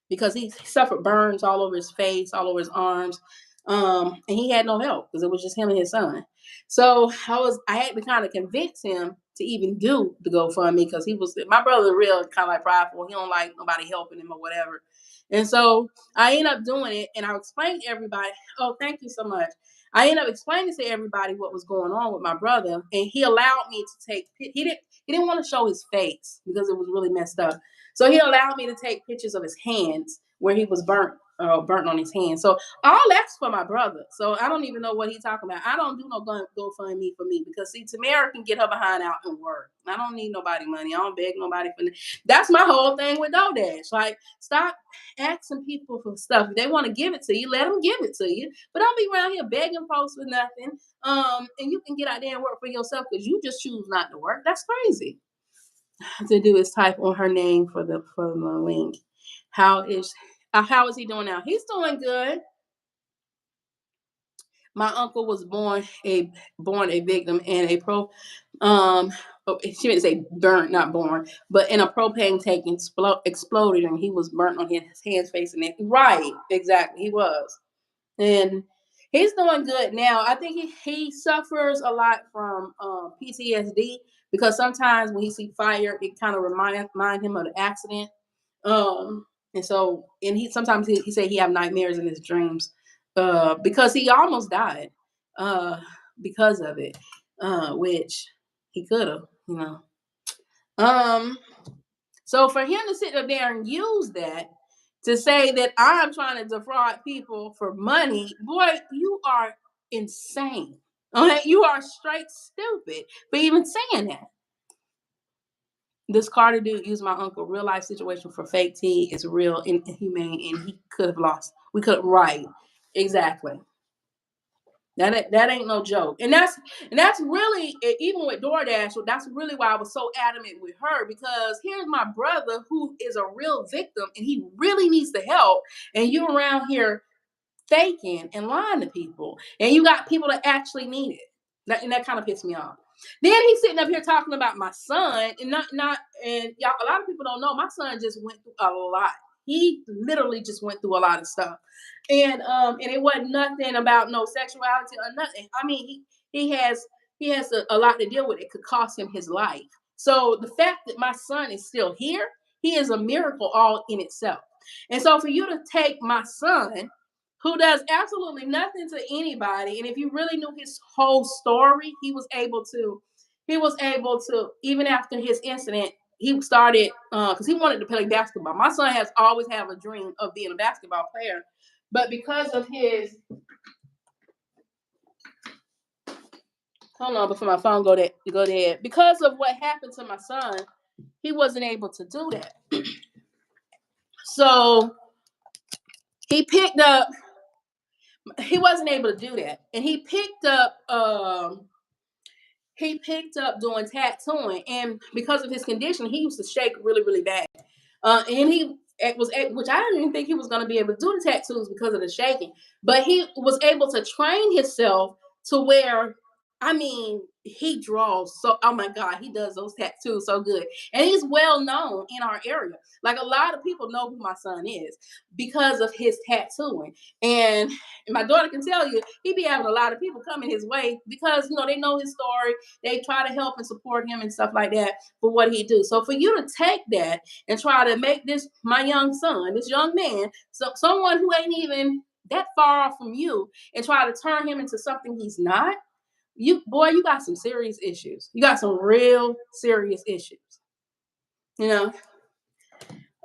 because he suffered burns all over his face, all over his arms. And he had no help because it was just him and his son. So I had to kind of convince him to even do the GoFundMe because my brother real kind of like prideful. He don't like nobody helping him or whatever. And so I ended up doing it and I explained to everybody, oh, thank you so much. I ended up explaining to everybody what was going on with my brother, and he allowed me to take. He didn't want to show his face because it was really messed up. So he allowed me to take pictures of his hands where he was burnt on his hands. So all that's for my brother. So I don't even know what he's talking about. I don't do no GoFundMe for me because see, Tamara can get her behind out and work. I don't need nobody money. I don't beg nobody for. That's my whole thing with DoorDash. Like, stop asking people for stuff. If they want to give it to you, let them give it to you. But don't be around here begging folks for nothing. And you can get out there and work for yourself because you just choose not to work. That's crazy. To do is type on her name for the link. How is he doing now? He's doing good. My uncle was born a victim and she didn't say burnt, not born, but in a propane tank exploded and he was burnt on his hands, face, and neck. Right, exactly, he was. And he's doing good now. I think he suffers a lot from PTSD because sometimes when he see fire, it kind of remind him of the accident. And so, and he sometimes he said he have nightmares in his dreams, because he almost died, because of it, which he could have. So for him to sit up there and use that to say that I'm trying to defraud people for money, boy, you are insane. Okay, you are straight stupid for even saying that. This Carter dude used my uncle real life situation for fake tea. Is real inhumane, and he could have lost. We could right, exactly. That ain't no joke, and that's really even with DoorDash. That's really why I was so adamant with her because here's my brother who is a real victim, and he really needs the help, and you around here faking and lying to people, and you got people that actually need it. And that kind of pissed me off. Then he's sitting up here talking about my son, and not and y'all. A lot of people don't know my son just went through a lot. He literally just went through a lot of stuff, and it wasn't nothing about no sexuality or nothing. I mean, he has a lot to deal with. It could cost him his life. So the fact that my son is still here, he is a miracle all in itself. And so for you to take my son who does absolutely nothing to anybody. And if you really knew his whole story, he was able to, even after his incident, he started because he wanted to play basketball. My son has always had a dream of being a basketball player, but because of his hold on before my phone go dead. Because of what happened to my son, he wasn't able to do that. So he picked up he wasn't able to do that. And he picked up doing tattooing, and because of his condition, he used to shake really, really bad. And which I didn't even think he was going to be able to do the tattoos because of the shaking, but he was able to train himself to where, I mean, he draws so, oh my God, he does those tattoos so good. And he's well known in our area. Like a lot of people know who my son is because of his tattooing. And my daughter can tell you, he be having a lot of people coming his way because, they know his story. They try to help and support him and stuff like that for what he do. So for you to take that and try to make this, my young son, this young man, so someone who ain't even that far off from you, and try to turn him into something he's not, you got some serious issues. You got some real serious issues. You know.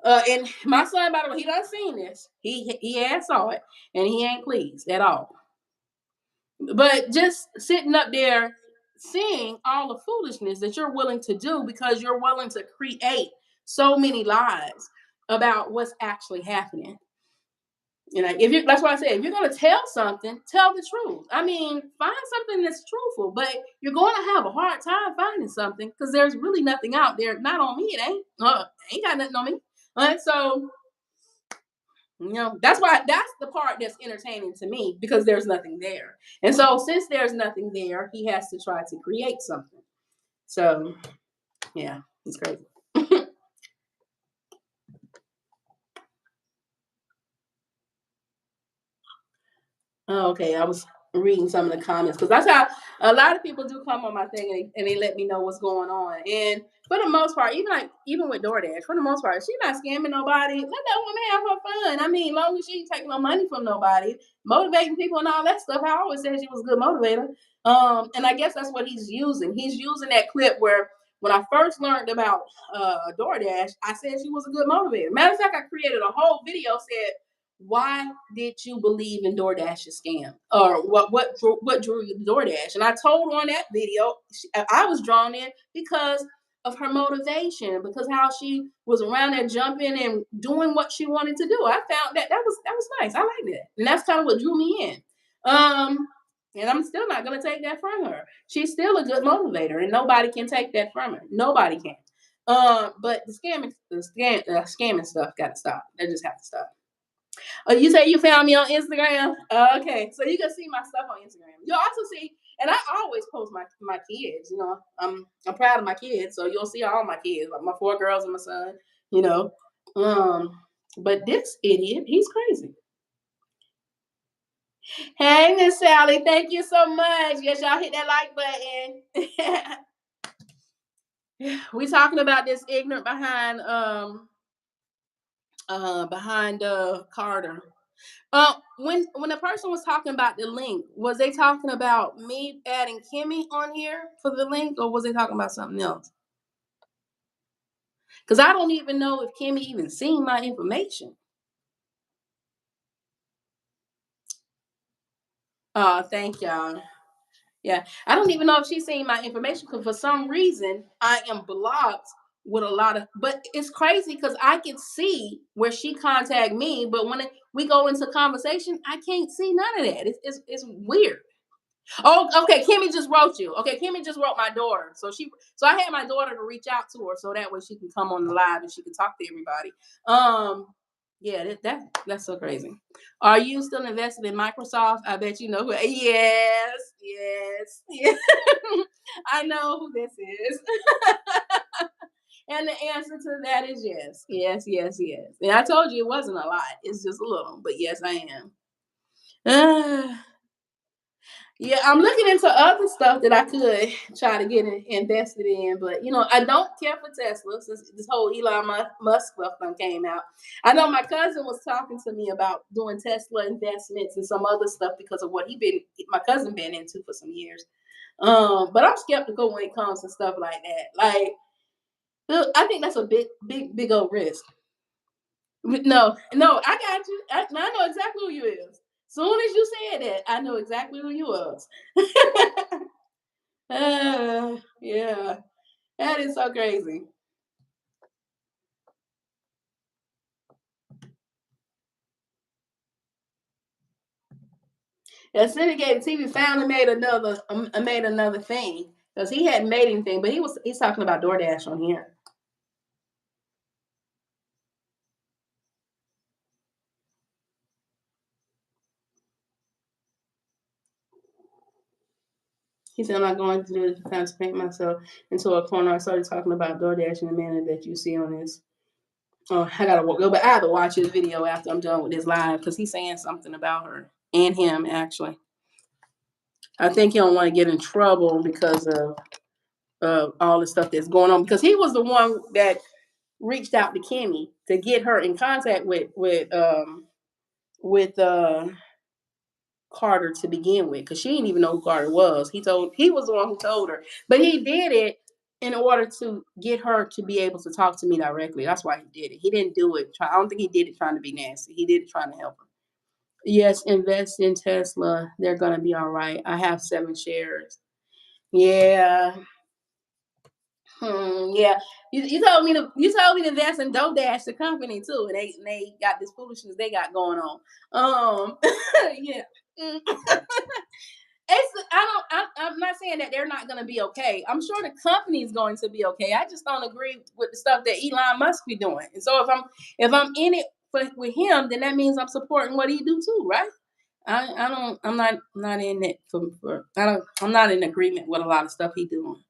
And my son, by the way, he done seen this. He has saw it, and he ain't pleased at all. But just sitting up there, seeing all the foolishness that you're willing to do because you're willing to create so many lies about what's actually happening. If you that's why I said if you're gonna tell something, tell the truth. I mean, find something that's truthful, but you're going to have a hard time finding something because there's really nothing out there. Not on me, it ain't. Ain't got nothing on me. All right, so that's the part that's entertaining to me because there's nothing there. And so since there's nothing there, he has to try to create something. So yeah, it's crazy. Oh, okay, I was reading some of the comments because that's how a lot of people do come on my thing and they let me know what's going on. And for the most part, even with DoorDash, for the most part, she's not scamming nobody. Let that woman have her fun. I mean, long as she ain't taking no money from nobody, motivating people and all that stuff. I always said she was a good motivator. And I guess that's what he's using. He's using that clip where when I first learned about DoorDash, I said she was a good motivator. Matter of fact, I created a whole video said why did you believe in DoorDash's scam, or what drew you to DoorDash? And I told on that video I was drawn in because of her motivation, because how she was around there jumping and doing what she wanted to do. I found that was nice. I like that, and that's kind of what drew me in. And I'm still not gonna take that from her. She's still a good motivator, and nobody can take that from her. Nobody can. But the scamming stuff got to stop. They just have to stop. Oh, you say you found me on Instagram? Okay, so you can see my stuff on Instagram. You'll also see, and I always post my kids. I'm proud of my kids, so you'll see all my kids, like my 4 girls and my son. You know, um, but this idiot, he's crazy. Hey, Miss Sally, thank you so much. Yes, y'all hit that like button. We talking about this ignorant behind Carter. When the person was talking about the link, was they talking about me adding Kimmy on here for the link, or was they talking about something else? Because I don't even know if Kimmy even seen my information. Thank y'all. Yeah, I don't even know if she's seen my information because for some reason I am blocked with a lot of. But it's crazy because I can see where she contact me, but when we go into conversation, I can't see none of that. It's weird. Oh, okay. Kimmy just wrote you. Okay, Kimmy just wrote my daughter. So I had my daughter to reach out to her so that way she can come on the live and she can talk to everybody. Yeah, that's so crazy. Are you still invested in Microsoft? I bet you know who. Yes, yes, yes. I know who this is. And the answer to that is yes, yes, yes, yes. And I told you it wasn't a lot. It's just a little, but yes, I am. Yeah, I'm looking into other stuff that I could try to get invested in, but I don't care for Tesla since this whole Elon Musk stuff done came out. I know my cousin was talking to me about doing Tesla investments and some other stuff because of what my cousin been into for some years. But I'm skeptical when it comes to stuff like that. Like, I think that's a big, big, big old risk. No, no, I got you. I know exactly who you is. Soon as you said that, I know exactly who you was. Yeah, that is so crazy. Yeah, syndicated TV finally made another thing because he hadn't made anything, but he's talking about DoorDash on here. He said, I'm not going to do it to kind of paint myself into a corner. I started talking about DoorDash in a minute that you see on this. Oh, I gotta go, but I have to watch his video after I'm done with this live because he's saying something about her and him, actually. I think he don't want to get in trouble because of all the stuff that's going on, because he was the one that reached out to Kimmy to get her in contact with Carter to begin with, because she didn't even know who Carter was. He was the one who told her, but he did it in order to get her to be able to talk to me directly. That's why he did it. He didn't do it. I don't think he did it trying to be nasty. He did it trying to help her. Yes, invest in Tesla. They're gonna be all right. I have 7 shares. Yeah. Yeah. You told me to invest in DoorDash, the company too, and they got this foolishness they got going on. Yeah. I'm not saying that they're not going to be okay. I'm sure the company is going to be okay. I just don't agree with the stuff that Elon Musk be doing. And so if I'm in it with him, then that means I'm supporting what he do too, right? I'm not in it for I'm not in agreement with a lot of stuff he doing.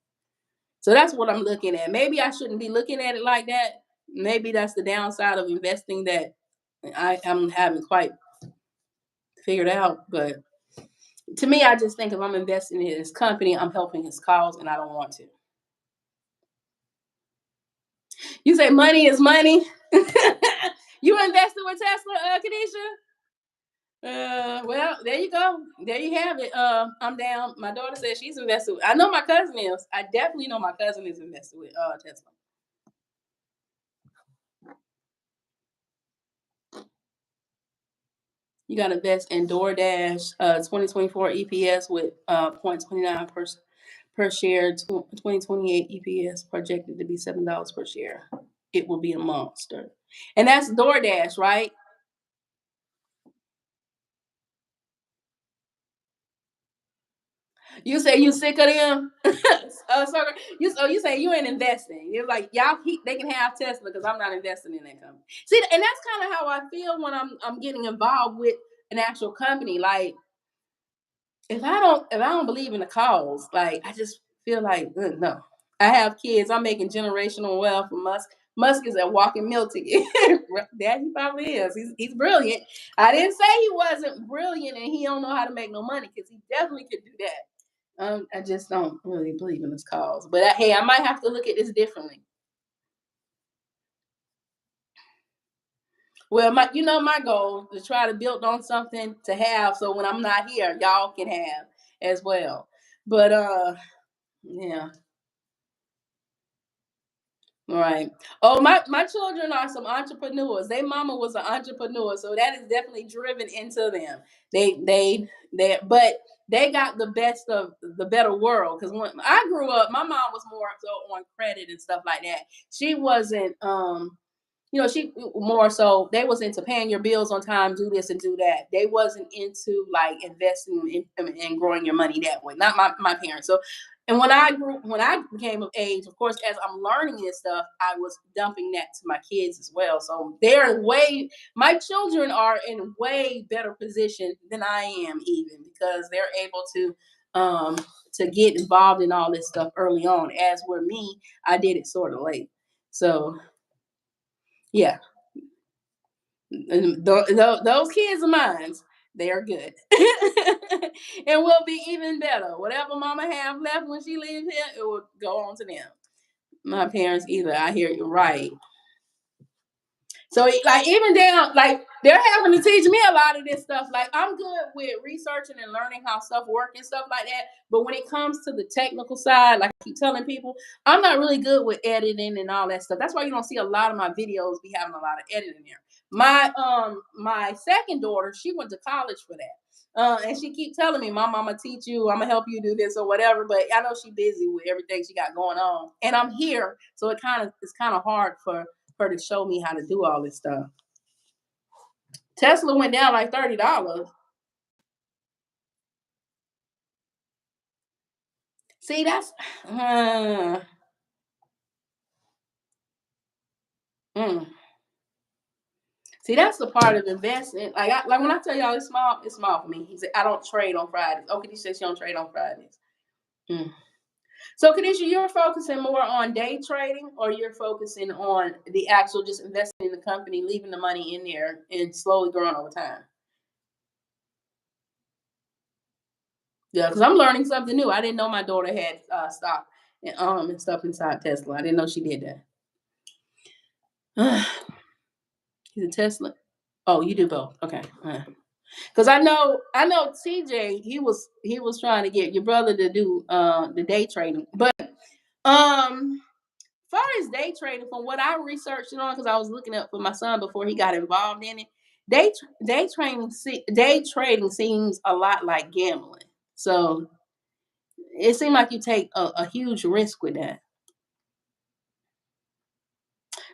So that's what I'm looking at. Maybe I shouldn't be looking at it like that. Maybe that's the downside of investing that I'm haven't quite figured out. But to me, I just think if I'm investing in his company, I'm helping his cause, and I don't want to. You say money is money. You invested with Tesla, Kadisha? Well, there you go. There you have it. I'm down. My daughter says she's invested. I know my cousin is. I definitely know my cousin is invested with Tesla. You got to invest in DoorDash, 2024 EPS with 0.29 per share. 2028 EPS projected to be $7 per share. It will be a monster, and that's DoorDash, right? You say you sick of them? You say you ain't investing. You're like they can have Tesla because I'm not investing in that company. See, and that's kind of how I feel when I'm getting involved with an actual company. Like if I don't believe in the cause, like I just feel like no. I have kids. I'm making generational wealth from Musk. Musk is a walking meal ticket. That he probably is. He's brilliant. I didn't say he wasn't brilliant and he don't know how to make no money, because he definitely could do that. I just don't really believe in this cause. But hey, I might have to look at this differently. Well, my goal is to try to build on something to have, so when I'm not here, y'all can have as well. But yeah. Right. Oh, my children are some entrepreneurs. Their mama was an entrepreneur, so that is definitely driven into them. But they got the best of the better world, because when I grew up, my mom was more so on credit and stuff like that. She wasn't she more so they was into paying your bills on time, do this and do that. They wasn't into like investing and growing your money that way. Not my parents. So, and when I became of age, of course, as I'm learning this stuff, I was dumping that to my kids as well. So my children are in way better position than I am, even because they're able to get involved in all this stuff early on. As were me, I did it sort of late. So yeah, and those kids of mine, they are good, and will be even better. Whatever Mama have left when she leaves here, it will go on to them. My parents either. I hear you right. So like even down, like they're having to teach me a lot of this stuff. Like I'm good with researching and learning how stuff work and stuff like that. But when it comes to the technical side, like I keep telling people, I'm not really good with editing and all that stuff. That's why you don't see a lot of my videos be having a lot of editing there. My second daughter, she went to college for that. And she keep telling me, "Mom, I'm gonna teach you. I'm gonna help you do this or whatever." But I know she's busy with everything she got going on, and I'm here, so it's kind of hard for her to show me how to do all this stuff. Tesla went down like $30. See, that's mm. See, that's the part of investing. Like when I tell y'all it's small for me. He said I don't trade on Fridays. Okay, she said she don't trade on Fridays. Mm. So, Kanisha, you're focusing more on day trading, or you're focusing on the actual just investing in the company, leaving the money in there, and slowly growing over time? Yeah, because I'm learning something new. I didn't know my daughter had stock and stuff inside Tesla. I didn't know she did that. He's a Tesla. Oh, you do both. Okay. Because I know TJ. He was trying to get your brother to do the day trading, but um far as day trading, from what I researched it on, because I was looking up for my son before he got involved in it, day trading seems a lot like gambling. So it seemed like you take a huge risk with that,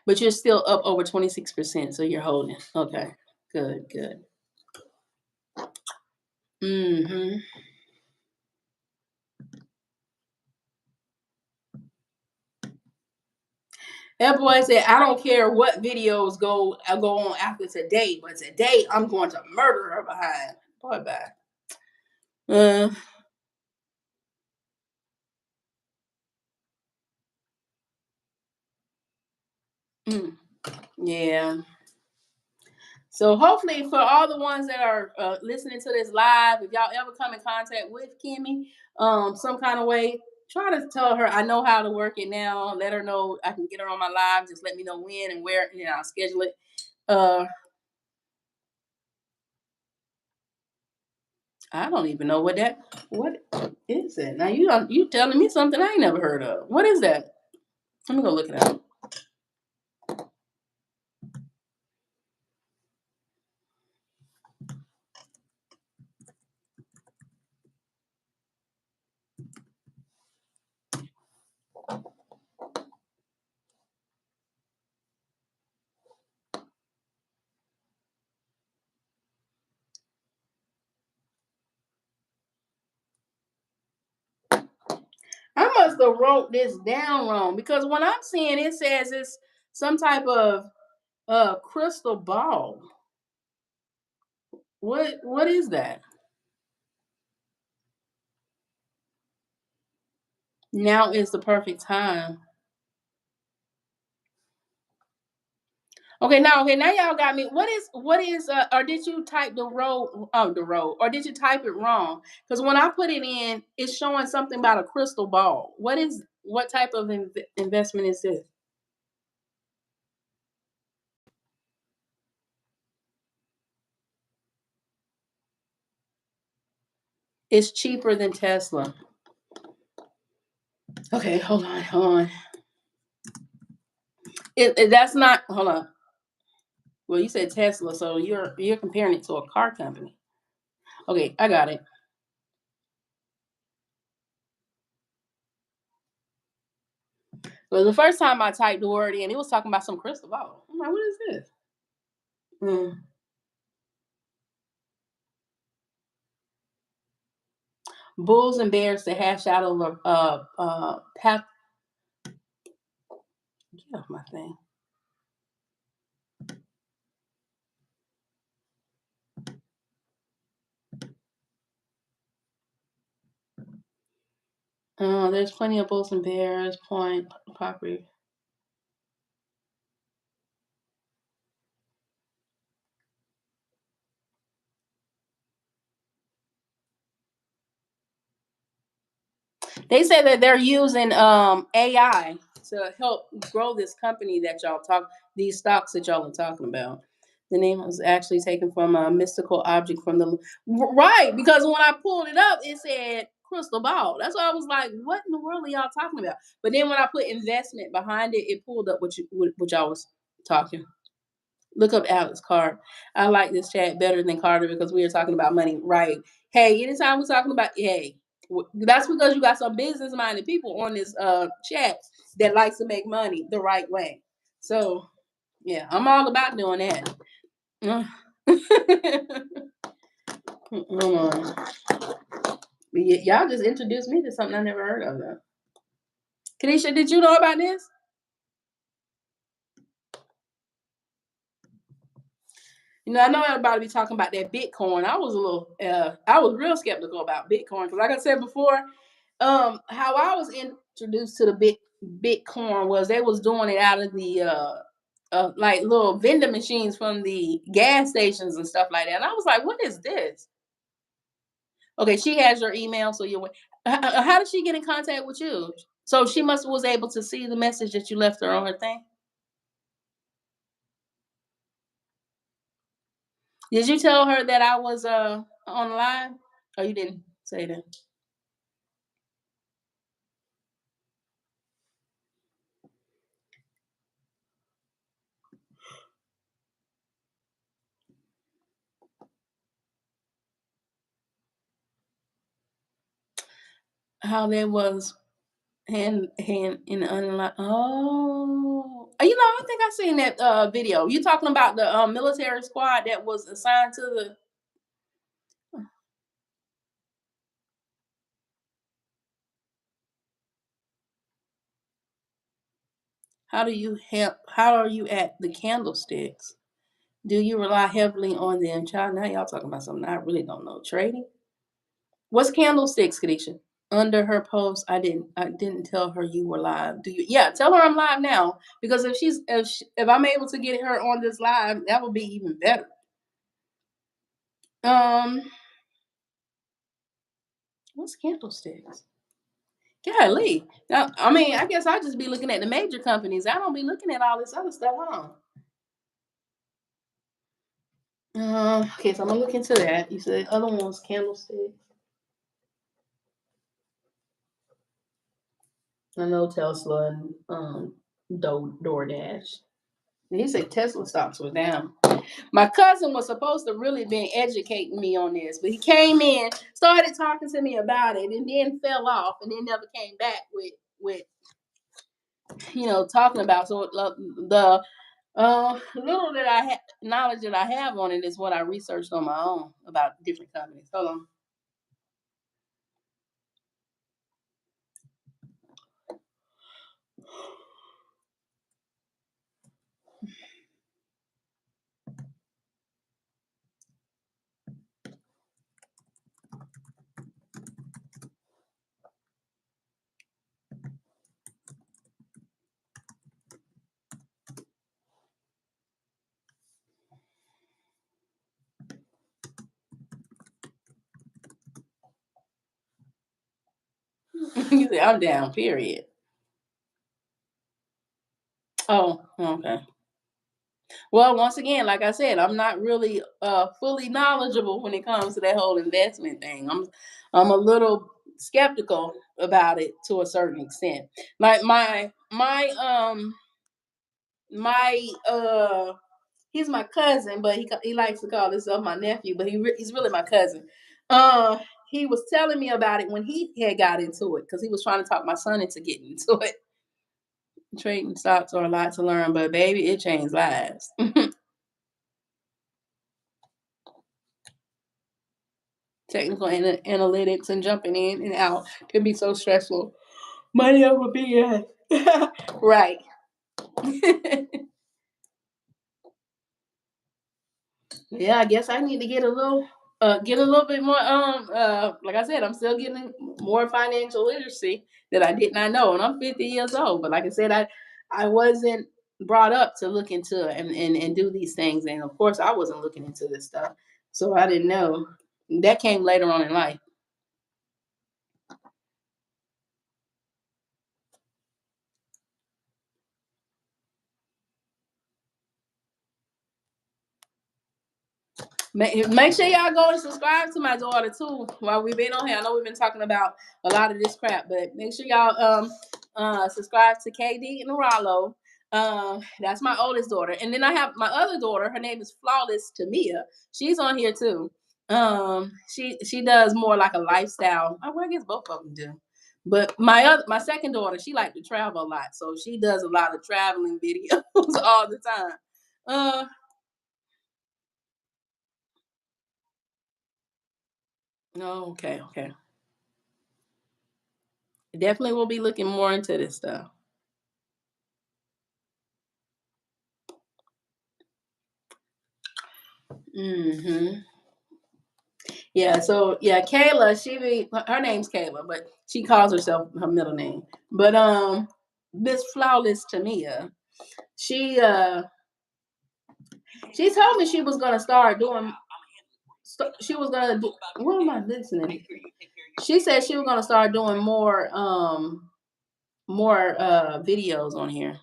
but you're still up over 26%. So you're holding. Okay, good, good. Hmm. That boy said, "I don't care what videos go on after today, but today I'm going to murder her behind." Boy, bye. Uh, mm, yeah. So hopefully, for all the ones that are listening to this live, if y'all ever come in contact with Kimmy, some kind of way, try to tell her I know how to work it now. Let her know I can get her on my live. Just let me know when and where. I'll schedule it. Uh, I don't even know what is it. Now you telling me something I ain't never heard of. What is that? Let me go look it up. I must have wrote this down wrong, because when I'm seeing it says it's some type of crystal ball. What is that? Now is the perfect time. Okay, now y'all got me. What is or did you type the road, or did you type it wrong? Because when I put it in, it's showing something about a crystal ball. What type of investment is this? It's cheaper than Tesla. Okay, hold on. That's not. Hold on. Well, you said Tesla, so you're comparing it to a car company. Okay, I got it. Well, the first time I typed the word in, it was talking about some crystal ball. I'm like, what is this? Mm. Bulls and bears to hash out over path. Get off my thing. There's plenty of bulls and bears. Point property. They say that they're using AI to help grow this company that y'all talk. These stocks that y'all are talking about. The name was actually taken from a mystical object from the right, because when I pulled it up, it said crystal ball. That's why I was like, "What in the world are y'all talking about?" But then when I put investment behind it, it pulled up what y'all was talking. Look up Alex Carr. I like this chat better than Carter because we are talking about money. Right. Hey, anytime we're talking about, hey, that's because you got some business minded people on this chat that likes to make money the right way. So yeah, I'm all about doing that. Y'all just introduced me to something I never heard of. Though. Kanisha, did you know about this? I know everybody be talking about that Bitcoin. I was real skeptical about Bitcoin because, like I said before, how I was introduced to the Bitcoin was they was doing it out of the like little vending machines from the gas stations and stuff like that. And I was like, what is this? Okay, she has your email, so you. How did she get in contact with you? So she must was able to see the message that you left her on her thing. Did you tell her that I was on live? Oh, you didn't say that. How that was hand in the unlock. Oh, I think I seen that video. You talking about the military squad that was assigned to the. How do you help? How are you at the candlesticks? Do you rely heavily on them? Child, now y'all talking about something I really don't know. Trading? What's candlesticks, Kadisha? Under her post, I didn't tell her you were live. Do you? Yeah, tell her I'm live now because if I'm able to get her on this live, that would be even better. Um, what's candlesticks? Golly. Now, I mean, I guess I just be looking at the major companies. I don't be looking at all this other stuff, huh? Okay, so I'm gonna look into that. You said other one was candlesticks. I know Tesla and DoorDash. He said Tesla stocks were down. My cousin was supposed to really been educating me on this, but he came in, started talking to me about it, and then fell off, and then never came back with talking about. So the little that I knowledge that I have on it is what I researched on my own about different companies. Hold on. You said I'm down. Period. Oh, okay. Well, once again, like I said, I'm not really fully knowledgeable when it comes to that whole investment thing. I'm a little skeptical about it to a certain extent. Like my he's my cousin, but he likes to call himself my nephew, but he's really my cousin. Uh, he was telling me about it when he had got into it because he was trying to talk my son into getting into it. Trading stocks are a lot to learn, but baby, it changed lives. Technical analytics and jumping in and out can be so stressful. Money over BS. Right. Yeah, I guess I need to get a little bit more like I said, I'm still getting more financial literacy that I did not know. And I'm 50 years old. But like I said, I wasn't brought up to look into and do these things. And of course I wasn't looking into this stuff. So I didn't know. That came later on in life. Make sure y'all go and subscribe to my daughter too. While we've been on here, I know we've been talking about a lot of this crap, but make sure y'all subscribe to KD and Rollo. That's my oldest daughter, and then I have my other daughter. Her name is Flawless Tamia. She's on here too. She does more like a lifestyle. Well, I guess both of them do. But my second daughter, she like to travel a lot, so she does a lot of traveling videos all the time. Uh, oh, okay, okay. Definitely will be looking more into this stuff. Hmm. Yeah, so yeah, Kayla, her name's Kayla, but she calls herself her middle name. But this flawless Tamia, she uh she told me she was gonna start doing. She was gonna do. What am I listening? She said she was gonna start doing more videos on here.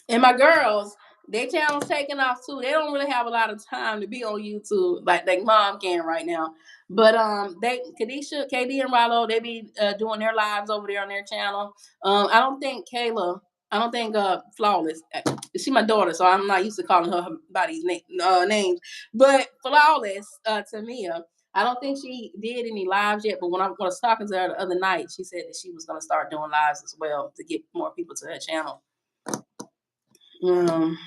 And my girls, their channel's taking off too. They don't really have a lot of time to be on YouTube like mom can right now. But they Kadisha, KD, and Rallo, they be doing their lives over there on their channel. I don't think Kayla, I don't think Flawless. She my daughter, so I'm not used to calling her by these names. But Flawless, Tamia, I don't think she did any lives yet. But when I was talking to her the other night, she said that she was going to start doing lives as well to get more people to her channel. Um,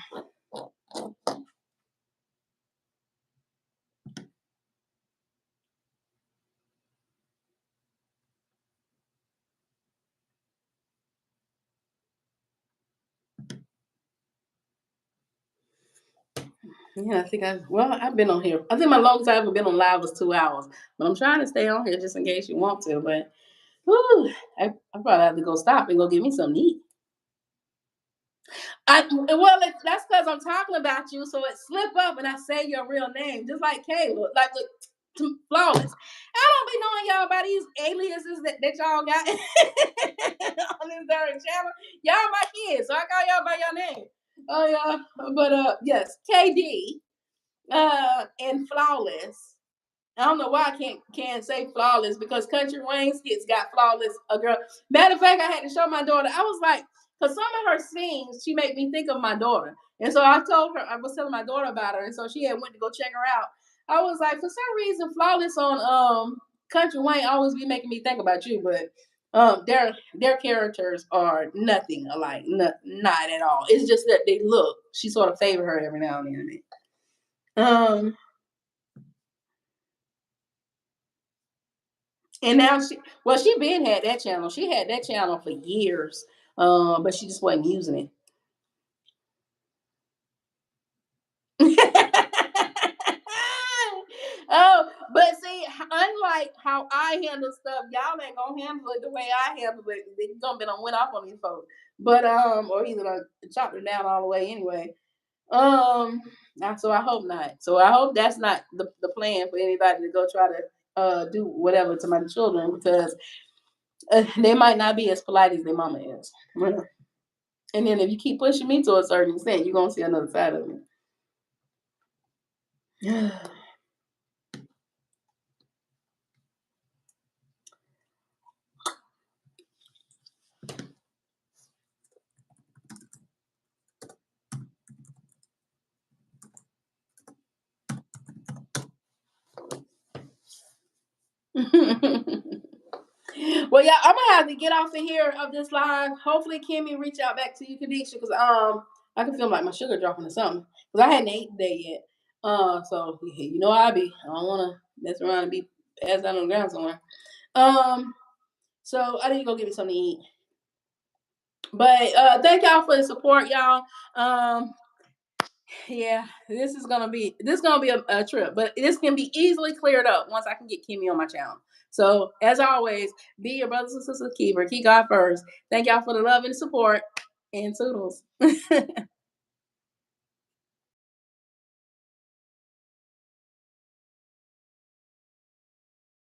Yeah, I've been on here. I think my longest I ever been on live was 2 hours, but I'm trying to stay on here just in case you want to. But whew, I probably have to go stop and go get me something to eat. That's because I'm talking about you, so it slip up and I say your real name, just like Caleb, like Flawless. I don't be knowing y'all about these aliases that y'all got on this darn channel. Y'all my kids, so I call y'all by your name. Oh yeah, but yes, KD. And Flawless. I don't know why I can't say Flawless because Country Wayne skits got Flawless a girl. Matter of fact, I had to show my daughter. I was like, because some of her scenes, she made me think of my daughter. And so I told her, I was telling my daughter about her, and so she had went to go check her out. I was like, for some reason, Flawless on Country Wayne always be making me think about you, but their characters are nothing alike, not at all. It's just that they look. She sort of favor her every now and then. Um, And now she been had that channel. She had that channel for years, but she just wasn't using it. Oh, but see, unlike how I handle stuff, y'all ain't gonna handle it the way I handle it. They gonna be went off on these folks, but or either chopped it down all the way anyway. Um, so I hope not. So I hope that's not the plan for anybody to go try to do whatever to my children because they might not be as polite as their mama is. And then if you keep pushing me to a certain extent, you're gonna see another side of me. Well, yeah, I'm gonna have to get off of here of this live. Hopefully, Kimmy reach out back to you, Kadisha, because I can feel like my sugar dropping or something. Because I hadn't ate today yet. So you know I be. I don't want to mess around and be passed out on the ground somewhere. So I need to go get me something to eat. But thank y'all for the support, y'all. Yeah, this is gonna be a trip, but this can be easily cleared up once I can get Kimmy on my channel. So as always, be your brothers and sisters keeper. Keep God first. Thank y'all for the love and support and toodles.